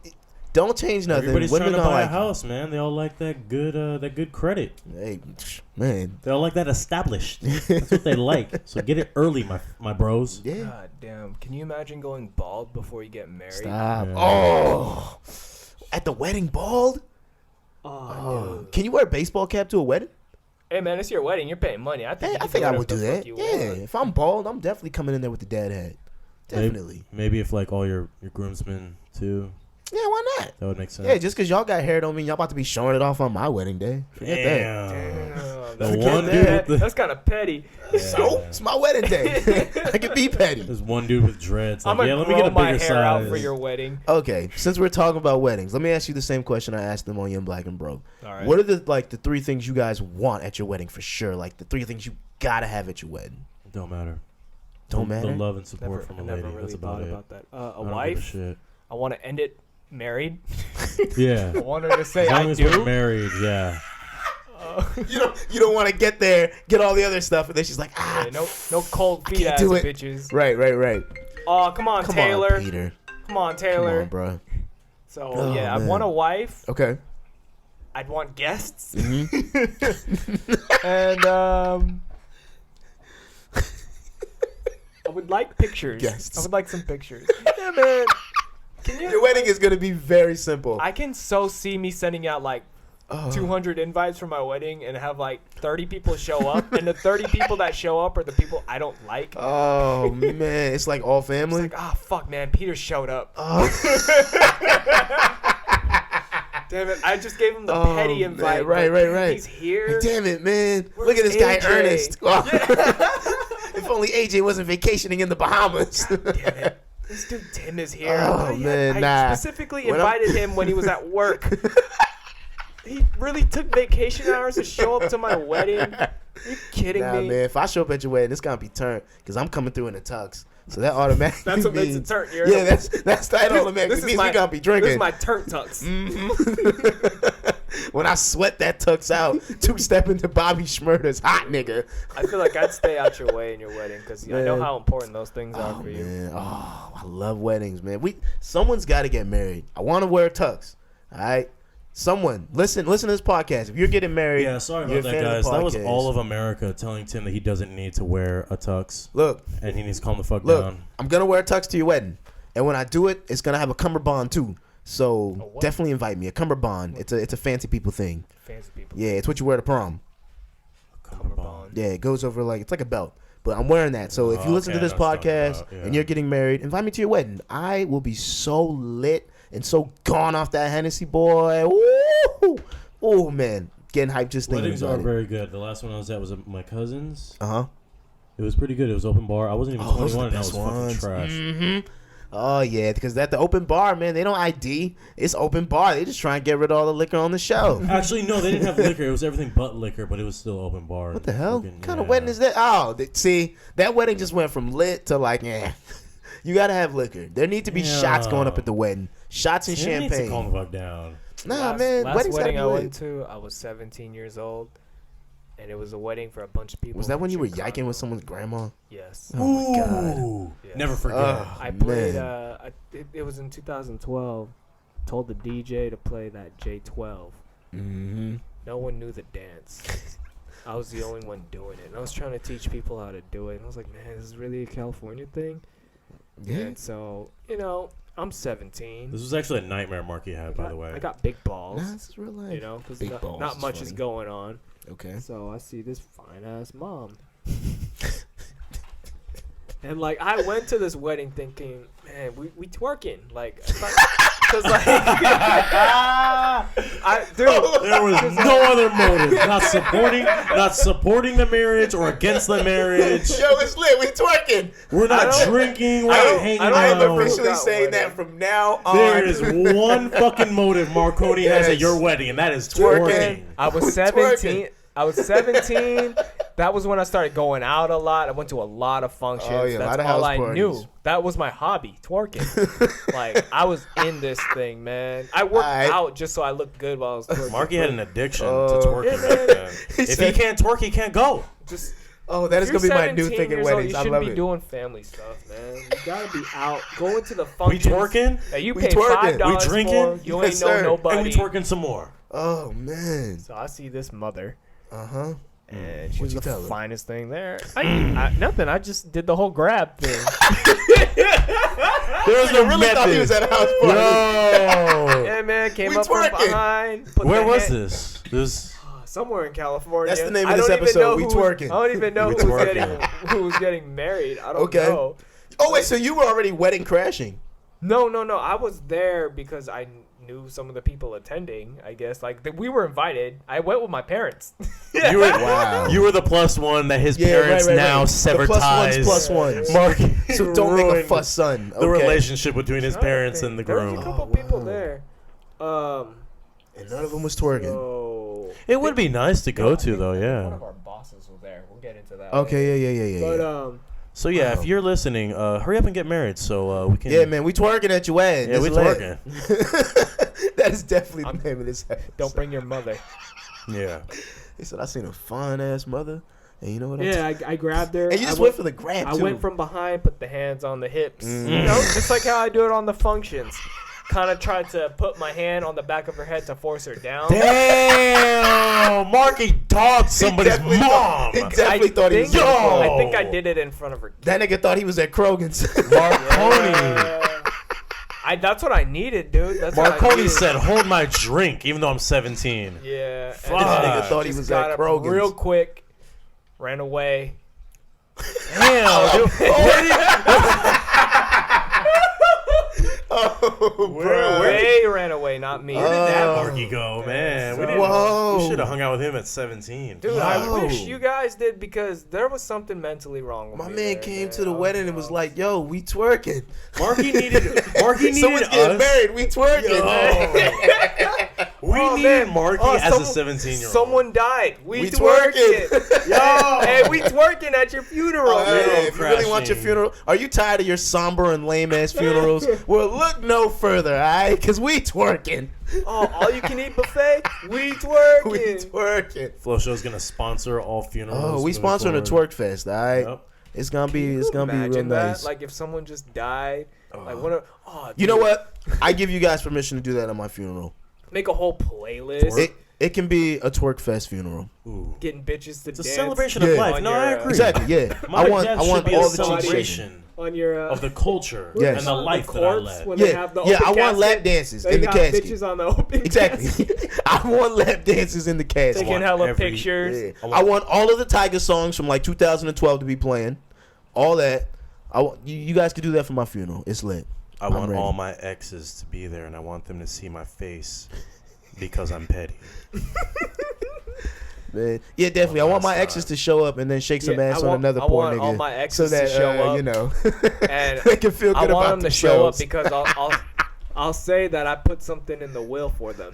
don't change nothing. Everybody's Women trying to don't buy a like house, man. They all like that good credit. Hey, man. They all like that established. That's what they like. So get it early, my bros. Yeah. God damn! Can you imagine going bald before you get married? Stop. Yeah. Oh. At the wedding, bald? Oh, dude. Can you wear a baseball cap to a wedding? Hey man, it's your wedding. You're paying money. I think. Hey, you I can think I whatever would do the fuck that. you Yeah. want. If I'm bald, I'm definitely coming in there with the dad hat. Definitely. Maybe if like all your groomsmen too. Yeah, why not? That would make sense. Yeah, just because y'all got hair don't mean y'all about to be showing it off on my wedding day. Forget that. Damn. That's The kinda one petty. dude with the That's kind of petty. So, it's my wedding day. I can be petty. There's one dude with dreads. Like, I'm gonna yeah, let me get grow a my bigger hair out size. for your wedding. Okay, since we're talking about weddings, let me ask you the same question I asked them on Young Black and Broke. All right. What are the three things you guys want at your wedding for sure? Like the three things you gotta have at your wedding. Don't matter. Don't The matter. love and support from a never lady. really That's about thought it. about that. I A don't give a wife. shit. I want to end it married. Yeah. I want her to say As long I as we're do. married, yeah. You don't want to get all the other stuff, and then she's like, Yeah, no cold feet can't ass do it. bitches. Right. Oh, come on, Come Taylor. on, Peter. Come on, Come Taylor. on, bro. So Oh, yeah, I man. want a wife. Okay. I'd want guests. Mm-hmm. And I would like pictures. Guests. I would like some pictures. Yeah, man. Can Your you? wedding is gonna be very simple. I can so see me sending out like Oh. 200 invites for my wedding and have like 30 people show up, and the 30 people that show up are the people I don't like. Oh man, it's like all It's family. like, ah, fuck, man, Peter showed up. Oh. Damn it, I just gave him the Oh, petty man, invite. right, but right. He's here. Damn it, man! Where's Look at this guy, AJ? Ernest. If only AJ wasn't vacationing in the Bahamas. Damn it. This dude Tim is here. Oh, man, I nah. specifically When I'm- invited him when he was at work. He really took vacation hours to show up to my wedding. Are you kidding Nah, me? man. If I show up at your wedding, it's gonna be turned because I'm coming through in a tux. So that automatically That's what makes it means- turn. Yeah, that automatically means we gonna be drinking. This is my turn tux. When I sweat that tux out, two-step into Bobby Schmurder's hot nigga. I feel like I'd stay out your way in your wedding because I know Man. how important those things are Oh for you. man, oh I love weddings, man. Someone's got to get married. I want to wear a tux. All right, someone listen to this podcast. If you're getting married, Yeah, sorry you're about a that, fan of the guys. That was podcast. all of America telling Tim that he doesn't need to wear a tux Look, and he needs to calm the fuck look. down. I'm gonna wear a tux to your wedding, and when I do it, it's gonna have a cummerbund too. So what? definitely invite me. A cummerbund. It's a fancy people thing. Fancy people. Yeah, it's what you wear to prom. Cummerbund. Yeah, it goes over it's like a belt. But I'm wearing that. So if you Oh, listen to okay, this I know what you're podcast talking about, yeah. and you're getting married, invite me to your wedding. I will be so lit and so gone off that Hennessy, boy. Woo! Oh man, getting hyped just thinking Weddings about are it. very good. The last one I was at was at my cousin's. Uh-huh. It was pretty good. It was open bar. I wasn't even Oh, those are 21 the and I was best fucking ones. trash. Mm-hmm. Oh yeah, because at the open bar, man, they don't ID. It's open bar. They just try and get rid of all the liquor on the show. Actually, no, they didn't have liquor. It was everything but liquor, but it was still open bar. What the hell? Fucking- What kind of yeah. wedding is that? Oh, see, that wedding just went from lit to like, eh. You gotta have liquor. There need to be shots going up at the wedding. Shots and Tim needs to calm champagne. the fuck down. Nah, man, Last weddings gotta wedding be I lit. went to, I was 17 years old, and it was a wedding for a bunch of people. Was that from when you were Chicago. yiking with someone's grandma? Yes. Oh my god. Ooh, Yeah. never forget. I played. man. It was in 2012. Told the DJ to play that J12. Mm-hmm. No one knew the dance. I was the only one doing it. And I was trying to teach people how to do it. And I was like, man, this is really a California thing. Yeah. And so, I'm 17. This was actually a nightmare Marky had, by the way. I got big balls. Nah, this is real life. Because Big balls not is much is funny. going on. Okay. So I see this fine ass mom. And like I went to this wedding thinking, man, we twerking like, because like, there was no other motive, not supporting the marriage or against the marriage. Yo, it's lit. We twerking. We're not drinking. We're not hanging out. I am officially saying that from now on. There is one fucking motive Marconi has at your wedding, and that is twerking. I was 17. I was 17. That was when I started going out a lot. I went to a lot of functions. Oh, yeah, That's all I knew. That was my hobby, twerking. Like, I was in this thing, man. I worked out just so I looked good while I was twerking. Marky had an addiction to twerking back then. If he can't twerk, he can't go. Just that is going to be my new thing at weddings. I love it. You shouldn't be doing family stuff, man. You got to be out, going to the functions. We twerking? That you pay $5 we drinking? For. You ain't know nobody. And we twerking some more. Oh, man. So I see this mother. Uh-huh. And she was the finest thing there. Nothing. I just did the whole grab thing. There was no really method. Thought he was at a house party. No. Yeah, man. Came up from behind. Where was this? Somewhere in California. That's the name of this episode. We twerking. I don't even know who was getting married. I don't know. Oh, wait. So you were already wedding crashing? No. I was there because I knew some of the people attending, I guess. Like, we were invited. I went with my parents. You were the plus one that his parents now sever ties. Plus ones. Mark, so don't make a fuss, son. The relationship between his parents and the groom. There was a couple people there. And none of them was twerking. So it would be nice to go to, though, yeah. One of our bosses was there. We'll get into that. Okay, yeah. But, so yeah, if you're listening, hurry up and get married so we can. Yeah, man, we twerking at your wedding. Yeah, we twerking. That is definitely the name of this episode. Don't bring your mother. Yeah. He said, I seen a fine ass mother, and you know what? I grabbed her. And you just went for the grab too. I went from behind, put the hands on the hips. You know, just like how I do it on the functions. Kind of tried to put my hand on the back of her head to force her down. Damn! Marky dogged somebody's mom. He definitely thought he was Yo! I think I did it in front of her. That nigga thought he was at Krogan's. Marconi. That's what I needed, dude. That's Marconi said, hold my drink, even though I'm 17. Yeah. Fuck. That nigga thought he was at Krogan's. Real quick, ran away. Damn, dude. Ray ran away, not me. Where did that Marky go, man? We should have hung out with him at 17. Dude, I wish you guys did because there was something mentally wrong with me. My man came to the wedding and was like, yo, we twerking. Marky needed Someone's getting married, we twerking. We needed Marky as a 17-year-old. Someone died. We twerking. Yo! Hey, we twerking at your funeral. If you really want your funeral, are you tired of your somber and lame-ass funerals? Well, look no further, all right? Because we twerking. Oh, all you can eat buffet? We twerking. We twerking. Flow Show's going to sponsor all funerals. Oh, we sponsoring a twerk fest, all right? Yep. It's gonna be real nice. Like if someone just died, you know what? I give you guys permission to do that at my funeral. Make a whole playlist. It can be a twerk fest funeral. Ooh. Getting bitches to it's dance. It's a celebration of life. No, I agree. Exactly. Yeah. I want all the celebration on your of the culture and the life that I led. I want lap dances in the casket. Bitches on the open exactly. I want lap dances in the casket. Taking hella pictures. Yeah. I want all of the Tiger songs from like 2012 to be playing. All that. You guys could do that for my funeral. It's lit. I want all my exes to be there, and I want them to see my face because I'm petty. Man. Yeah, definitely. I want my exes to show up and then shake some ass on another poor nigga. I want all my exes to show up. You know, and they can feel good about themselves. I want them to show up because I'll say that I put something in the will for them.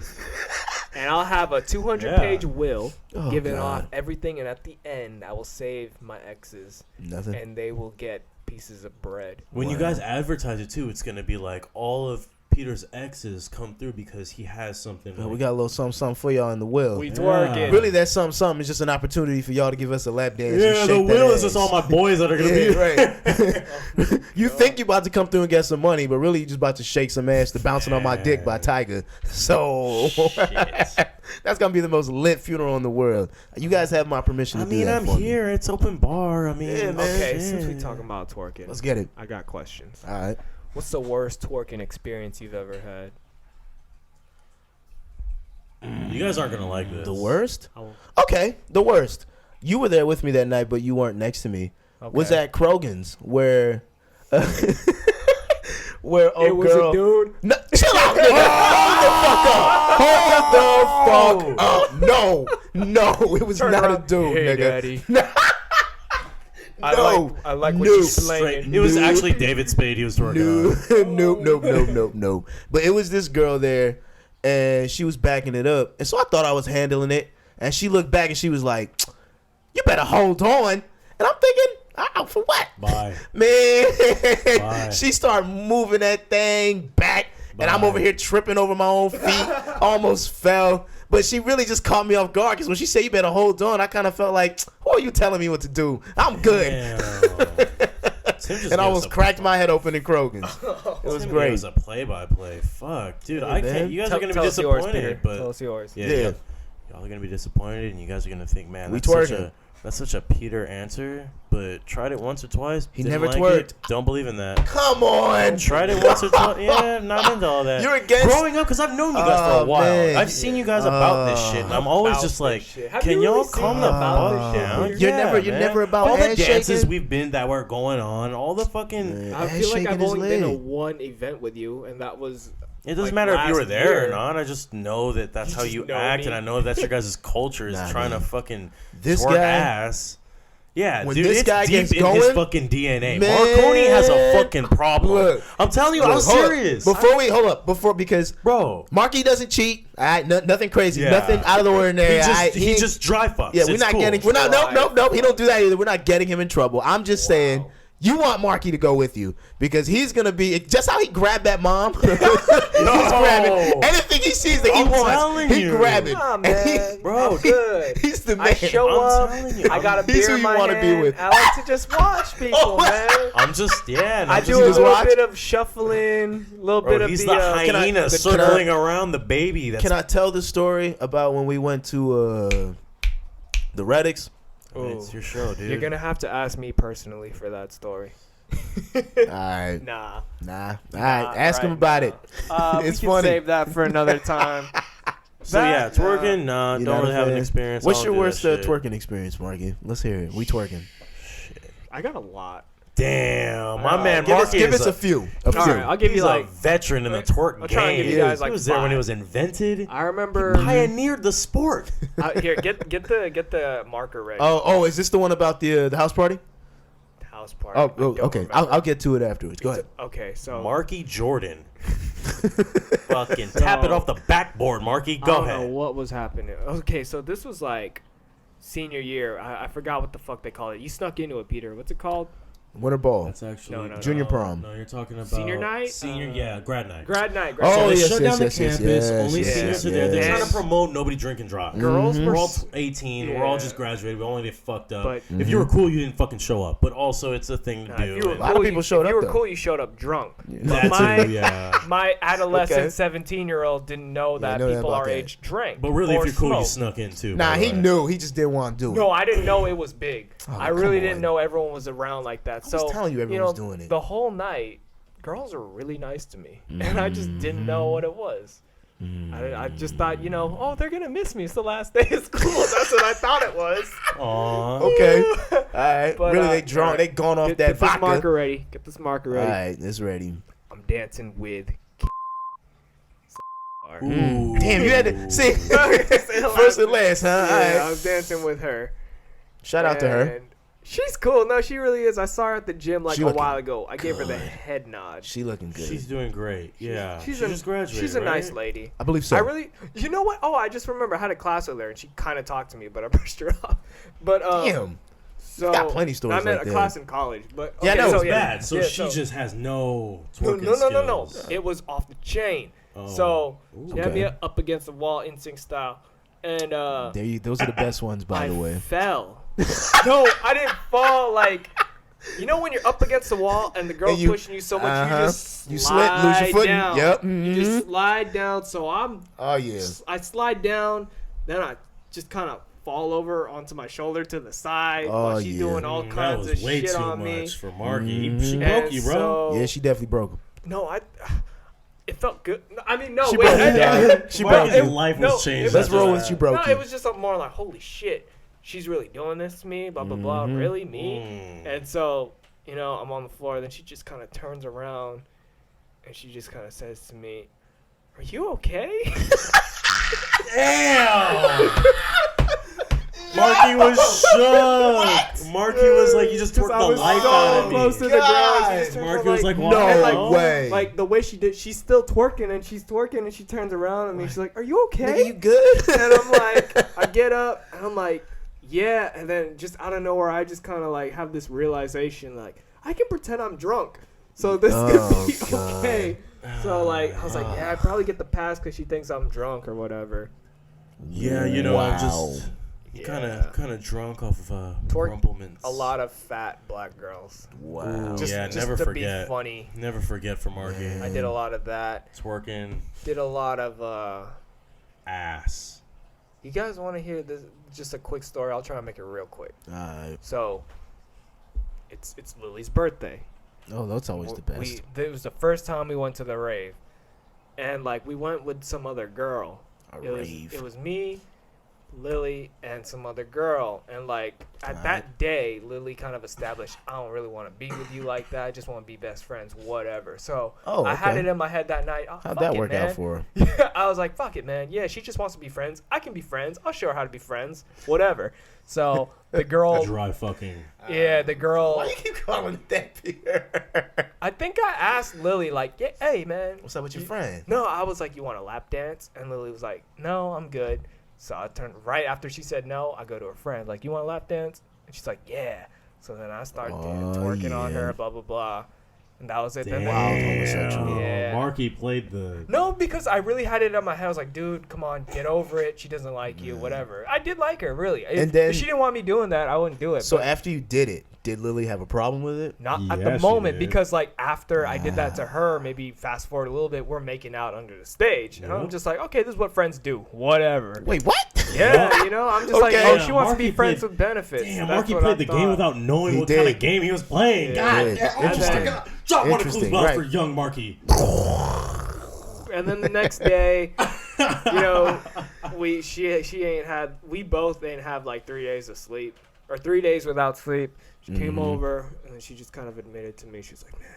And I'll have a 200-page will giving off everything, and at the end, I will save my exes. Nothing. And they will get pieces of bread. When you guys advertise it, too, it's going to be like all of Peter's exes come through because he has something. Well, we got a little something for y'all in the will. We twerking. Really, that something is just an opportunity for y'all to give us a lap dance. Yeah, the will is just all my boys that are going to be. Right. You think you about to come through and get some money, but really you just about to shake some ass to Bouncing on My Dick by Tiger. So that's going to be the most lit funeral in the world. You guys have my permission to do that. I'm here. It's open bar. Yeah, man. Okay, since we talking about twerking. Let's get it. I got questions. All right. What's the worst twerking experience you've ever had? You guys aren't going to like this. The worst? Okay, the worst. You were there with me that night, but you weren't next to me. was at Krogan's where where it was girl, a dude. No, chill out, nigga. Hold the fuck up. No, it was Turn not around. a dude, Hey, nigga. Daddy. I like what you're playing. It was actually David Spade he was twerking on. No. But it was this girl there, and she was backing it up, and so I thought I was handling it, and she looked back and she was like, "You better hold on," and I'm thinking, for what? Bye. Man, Bye. she started moving that thing back, and I'm over here tripping over my own feet, almost fell. But she really just caught me off guard because when she said you better hold on, I kind of felt like, who are you telling me what to do? I'm good. And I almost cracked my head open in Krogan's. It was great. It was a play-by-play. Fuck, dude, Yeah, I man. can't. You guys are gonna be Tell us yours, disappointed, Peter. but Tell us yours. Yeah. Y'all are gonna be disappointed, and you guys are gonna think, man, We that's such a Peter answer. But tried it once or twice. He didn't never like twerked. it, don't believe in that. Come on. Tried it once or twice. Yeah, not into all that. You're against. Growing up, because I've known you guys for a while. man. I've seen you guys about this shit, and I'm always just like, can y'all calm the fuck down? You're never about all the handshaking? dances we've been that were going on, all the fucking. I feel like I've Handshaking is only been to lit. one event with you, and that was. It doesn't like, matter if you were last there year. or not. I just know that that's You how just you know act, me. and I know that's your guys' culture is Nah, trying man. to fucking This twerk guy- ass. Yeah, When dude, this it's guy deep gets in his going, fucking DNA. man, Marconi has a fucking problem. look, I'm telling you, I'm Look, hold up. serious. Because Bro, Marky doesn't cheat. All right, nothing crazy, Yeah. nothing out of the ordinary. he just dry fucks. Yeah, we're It's not cool. getting. We're not. Nope. He don't do that either. We're not getting him in trouble. I'm just saying. You want Marky to go with you because he's gonna be just how he grabbed that mom. He's grabbing anything he sees that he I'm wants. telling He you. grab it. Nah, And man. Bro, I'm good. He's the man. I show I'm up. telling you, I got a He's beer who in you my wanna be hand. with. I like to just watch people, man. I'm just I do a just little watch? bit of shuffling, a little bit of he's the. the hyena circling I- around the baby. That's Can I tell the story about when we went to the Reddicks? It's your show, dude. You're gonna have to ask me personally for that story. All right. Nah. All right. Ask him about it. It's we can funny. save that for another time. So yeah, twerking. Nah, You're don't not really a have an fan? experience. What's I your don't do worst that shit. twerking experience, Marky? Let's hear it. We twerking. I got a lot. Damn, my man Give us, Marky give is us a few. A few. All right, I'll give He's you like. a veteran in the twerk I'll try and game. give you guys, like, he was there when it 5. was invented. I remember. Pioneered the sport. Here, get the marker ready. Oh, is this the one about the house party? House party. Oh, I don't okay. remember. I'll get to it afterwards. Go ahead. Okay, so Marky Jordan. Fucking tap it off the backboard, Marky. I Go don't know ahead. what was happening. Okay, so this was like senior year. I forgot what the fuck they call it. You snuck into it, Peter. What's it called? Winter ball. That's actually No, Junior prom. No, you're talking about Senior night? grad night. Grad night. Oh, So they yes, shut yes, down the yes, yes, campus. yes, Only yes, seniors are there. They're yes. trying to promote nobody drink and drive. Girls We're were all 18. We're all just graduated. We only get fucked up. But- if you were cool, you didn't fucking show up. But also, it's a thing to Nah, do. if you were and- lot of cool, people showed if you up, were though. cool, you showed up drunk. That my, too, yeah. My adolescent Okay. 17-year-old didn't know that know that people about our that. age drank. But really, or if you're cool, you smoked. snuck in too. Nah, by the he way. knew. He just didn't want to do it. No, I didn't know it was big. Oh, I really come didn't on. know everyone was around like that. was telling you everyone was doing it. The whole night, girls were really nice to me, and I just didn't know what it was. I just thought, oh, they're gonna miss me. It's the last day of school. That's what I thought it was. Aw. Okay. All right. But, really, they drunk. They gone off Get that this vodka. marker ready. Get this marker All ready. right, it's ready. I'm dancing with. Ooh. Damn, you had to see first and last, huh? All Yeah, right. I'm dancing with her. Shout out to her. And she's cool. No, she really is. I saw her at the gym like She a looking while ago. I gave her the good. head nod. She looking good. She's doing great. Yeah. She's she a, just graduated. she's a right? nice lady. I believe so. I really, you know what? Oh, I just remember I had a class with her and she kind of talked to me, but I brushed her off. But Damn. so got plenty of stories I'm at like a that. class in college, but Yeah, I okay, know. so, It's yeah, bad. So yeah, she just has no twerking no. skills. It was off the chain. Oh. So she had me Okay. up against the wall, instinct style, and Those are the best ones, by I the way. fell. No, I didn't fall. Like, when you're up against the wall and the girl's And you- pushing you so much, you just You slide slip, lose your footing. down. Yep. You just slide down. So Oh yeah. I slide down, then I just kind of fall over onto my shoulder to the side Oh, while she's yeah. doing all That kinds was of way shit too on much me. for Marky. Mhm. She And broke you, bro. so- Yeah, she definitely broke him. No, it felt good. No, I mean, no, She wait. broke you down. She broke Marky's you. life No, was changed. it was Let's after roll that. with you broke No, you. it was just more like, holy shit. she's really doing this to me, blah, blah, blah. Really? Me? And so, you know, I'm on the floor. Then she just kind of turns around, and she just kind of says to me, "Are you okay?" Damn! Marky was shook. Marky was like, you just twerked the life out of me. Close to the ground. Marky was like, no way. Like the way she did, she's still twerking and she's she turns around at me. She's like, "Are you okay? Nigga, you good?" And I'm like, I get up and I'm like, yeah. And then just out of nowhere, I just kind of like have this realization, like, I can pretend I'm drunk, so this could be okay. So like, I was like, yeah, I probably get the pass because she thinks I'm drunk or whatever. Yeah, you know, Wow. I'm just kind of drunk off of rumplements. A lot of fat black girls. Wow. Just never to forget. be funny. Never forget for Marky. I did a lot of that. Twerking. Did a lot of Ass. You guys want to hear this? Just a quick story. I'll try to make it real quick. So, it's Lily's birthday. Oh, that's always the best. It was the first time we went to the rave, and like we went with some other girl. It was me, Lily, and some other girl. And like at that day, Lily kind of established, I don't really want to be with you like that. I just want to be best friends, whatever. So I had it in my head that night. How'd that work out for her? Yeah, I was like, fuck it, man. Yeah, she just wants to be friends. I can be friends. I'll show her how to be friends, whatever. So the girl. Dry fucking. Yeah, the girl. Why you keep calling it that, Peter? I think I asked Lily, like, yeah, hey, man. What's up with your friend? No, I was like, you want a lap dance? And Lily was like, no, I'm good. So I turned right after she said no, I go to her friend, like, you want a lap dance? And she's like, yeah. So then I started twerking on her, blah, blah, blah. And that was it. Damn. Yeah. Marky played the... No, because I really had it in my head. I was like, dude, come on, get over it. She doesn't like you, whatever. I did like her, really. If she didn't want me doing that, I wouldn't do it. So after you did it, did Lily have a problem with it? Not at the moment, because like after I did that to her, maybe fast forward a little bit, we're making out under the stage. And I'm just like, okay, this is what friends do. Whatever. Wait, what? Yeah, you know, I'm just like, oh, she wants to be friends with benefits. Damn, Marky played the game without knowing what kind of game he was playing. God, interesting. Drop one of clues for young Marky. And then the next day, you know, we both ain't have like 3 days of sleep or 3 days without sleep. She came over and then she just kind of admitted to me, she's like, man,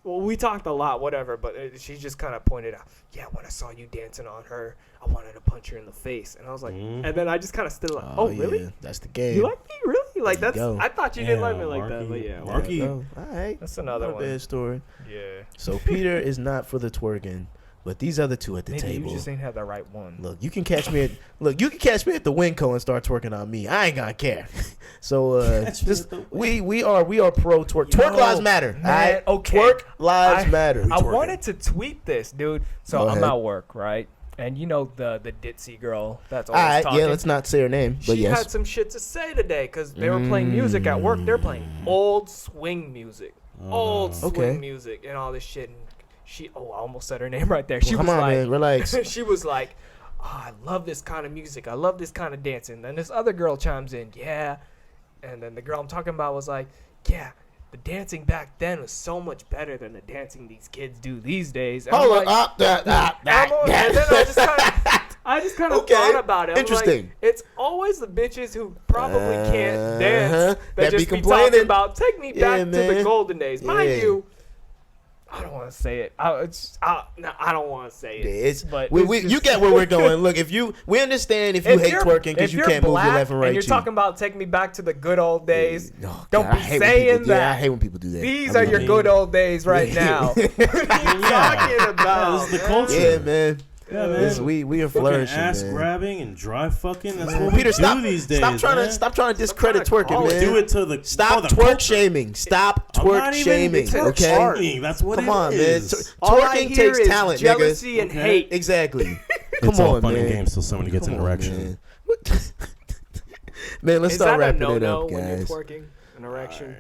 well, we talked a lot, whatever, but she just kind of pointed out, yeah, when I saw you dancing on her, I wanted to punch her in the face. And I was like, and then I just kind of stood like, oh really? Yeah, that's the game. You like me, really? Like I thought you didn't like me like that, but yeah, Marky. All right, that's another one. Bad story. Yeah. So Peter is not for the twerking, but these other two at the table. You just ain't had the right one. Look, you can catch me at the Winco and start twerking on me. I ain't gonna care. So we are pro twerk. Twerk lives matter. Man, okay. Twerk lives matter. I wanted to tweet this, dude. So I'm at work, right? And you know the ditzy girl that's always talking. Yeah, let's not say her name, but she had some shit to say today because they were playing music at work. They're playing old swing music, music, and all this shit. And I almost said her name right there. Come on, man, relax. She was like, oh, I love this kind of music. I love this kind of dancing. Then this other girl chimes in, yeah. And then the girl I'm talking about was like, yeah, the dancing back then was so much better than the dancing these kids do these days. And hold on. And then I just kind of thought about it. Interesting. Like, it's always the bitches who probably can't dance that just be be complaining talking about, take me back to the golden days. Yeah. Mind you, I don't want to say it. I don't want to say it. But you get where we're going. Look, we understand if you hate twerking because you can't move your left and right. And you're talking about taking me back to the good old days. Don't be saying that. Yeah, I hate when people do that. These are your good old days right now. What are you talking about? This is the culture. Yeah, man. Yeah, man. We are flourishing, ass man. grabbing and dry fucking. That's what Peter, we do these days. Stop trying to discredit twerking, man. Do it to the stop twerk shaming. Stop twerk shaming. Okay, that's what. Come on, man. Twerking takes talent, jealousy and hate. Exactly. It's all on, fun man. and games till somebody gets an erection. Man, let's start wrapping it up, when you're guys. twerking, an erection.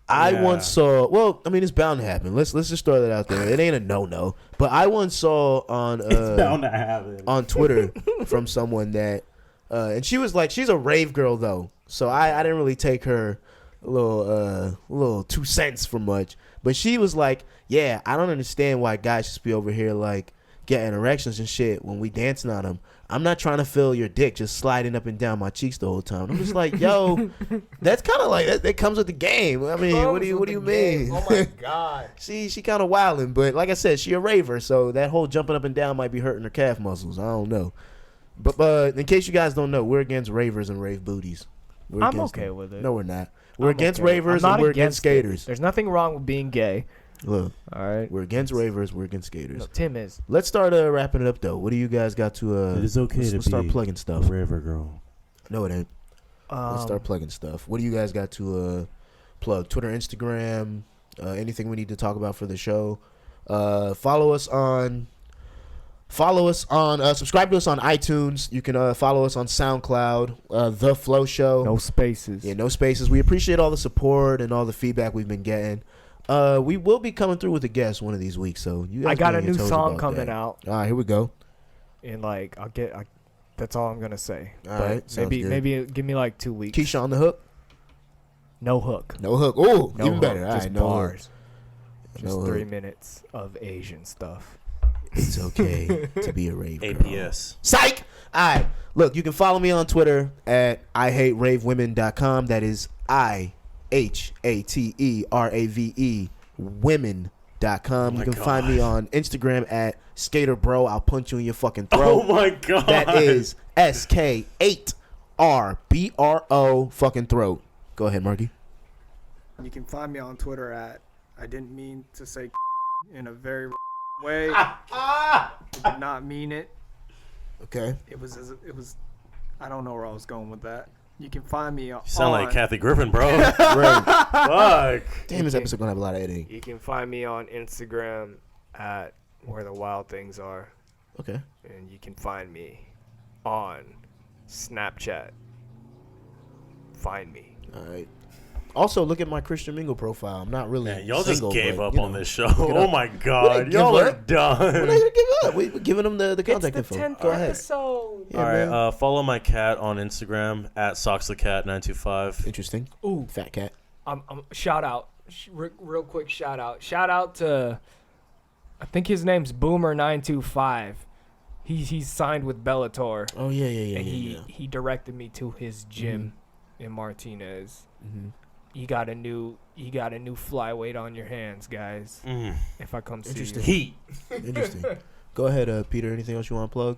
I once saw. Well, I mean, it's bound to happen. Let's just throw that out there. It ain't a no, but I once saw on it's bound to happen on Twitter from someone that, and she was like, she's a rave girl though, so I didn't really take her a little 2 cents for much, but she was like, yeah, I don't understand why guys just be over here like getting erections and shit when we dancing on them. I'm not trying to feel your dick just sliding up and down my cheeks the whole time. I'm just like, yo, that's kind of like that comes with the game. I mean, what do you mean? Oh my god. She kind of wilding, but like I said, she a raver, so that whole jumping up and down might be hurting her calf muscles. I don't know. But in case you guys don't know, we're against ravers and rave booties. I'm okay with it. No, we're not. We're against okay. ravers I'm not and we're against skaters. There's nothing wrong with being gay. Look, all right. We're against ravers. We're against skaters. No, Tim is. Let's start wrapping it up though. What do you guys got to? It is okay let's start plugging stuff. Raver girl. No, it ain't. Let's start plugging stuff. What do you guys got to plug? Twitter, Instagram, anything we need to talk about for the show. Follow us on. Subscribe to us on iTunes. You can follow us on SoundCloud. The Flow Show. No spaces. Yeah, no spaces. We appreciate all the support and all the feedback we've been getting. We will be coming through with a guest one of these weeks, so you guys I got be a on your new toes song about coming that. out, All right, here we go. and like that's all I'm gonna say. All but right, sounds good. maybe give me like 2 weeks. Keisha on the hook. No hook. No hook. Oh, No even hook, better. All just right, no bars. hook. Just No 3 hook. minutes of Asian stuff. It's okay to be a rave girl. APS. Psych. All right. Look, you can follow me on Twitter at IHateRaveWomen.com. That is IHATERAVE women.com. You can find me on Instagram at SkaterBro. I'll punch you in your fucking throat. Oh my god. That is SK8RBRO fucking throat. Go ahead, Marky. You can find me on Twitter at I didn't mean to say in a very way. I did not mean it. Okay. It was I don't know where I was going with that. You can find me on. You sound like Kathy Griffin, bro. Right. Fuck. Damn, this episode gonna have a lot of editing. You can find me on Instagram at Where the Wild Things Are, Okay. and you can find me on Snapchat. Find me. All right. Also, look at my Christian Mingle profile. I'm not really. Man, y'all single, just gave but, up you know, on this show. it Oh up. my We god. didn't Y'all give are up. done. We're not gonna give up. We're giving them the contact It's the info. 10th Go ahead. episode. Yeah, All right, man. follow my cat on Instagram at SocksTheCat925. Interesting. Ooh, Fat cat. shout out, real quick shout out to, I think his name's Boomer925. He's signed with Bellator, Oh yeah. and he directed me to his gym in Martinez. Mm-hmm. You got a new flyweight on your hands, guys. If I come see Interesting. you. Heat. Interesting. Go ahead, Peter. Anything else you want to plug?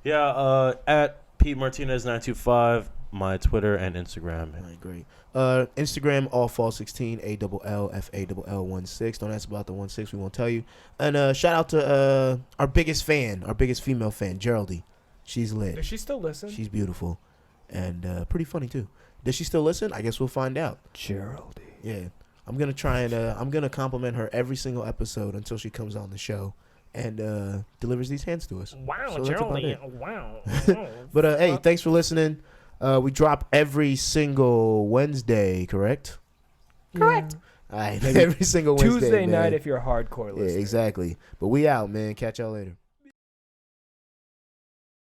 Yeah, at Pete Martinez925, my Twitter and Instagram. All right, great. Instagram allfall16 ALLFALL16. Don't ask about the 16. We won't tell you. And shout out to our biggest female fan, Geraldine. She's lit. Does she still listen? She's beautiful and pretty funny too. Does she still listen? I guess we'll find out. Geraldine. Yeah, I'm gonna try and I'm gonna compliment her every single episode until she comes on the show and delivers these hands to us. Wow, So that's about Geraldine. it. Wow. But hey, thanks for listening. We drop every single Wednesday, correct? Correct. All right, every single Wednesday. Tuesday man. night if you're a hardcore Yeah, listener. exactly. But we out, man. Catch y'all later.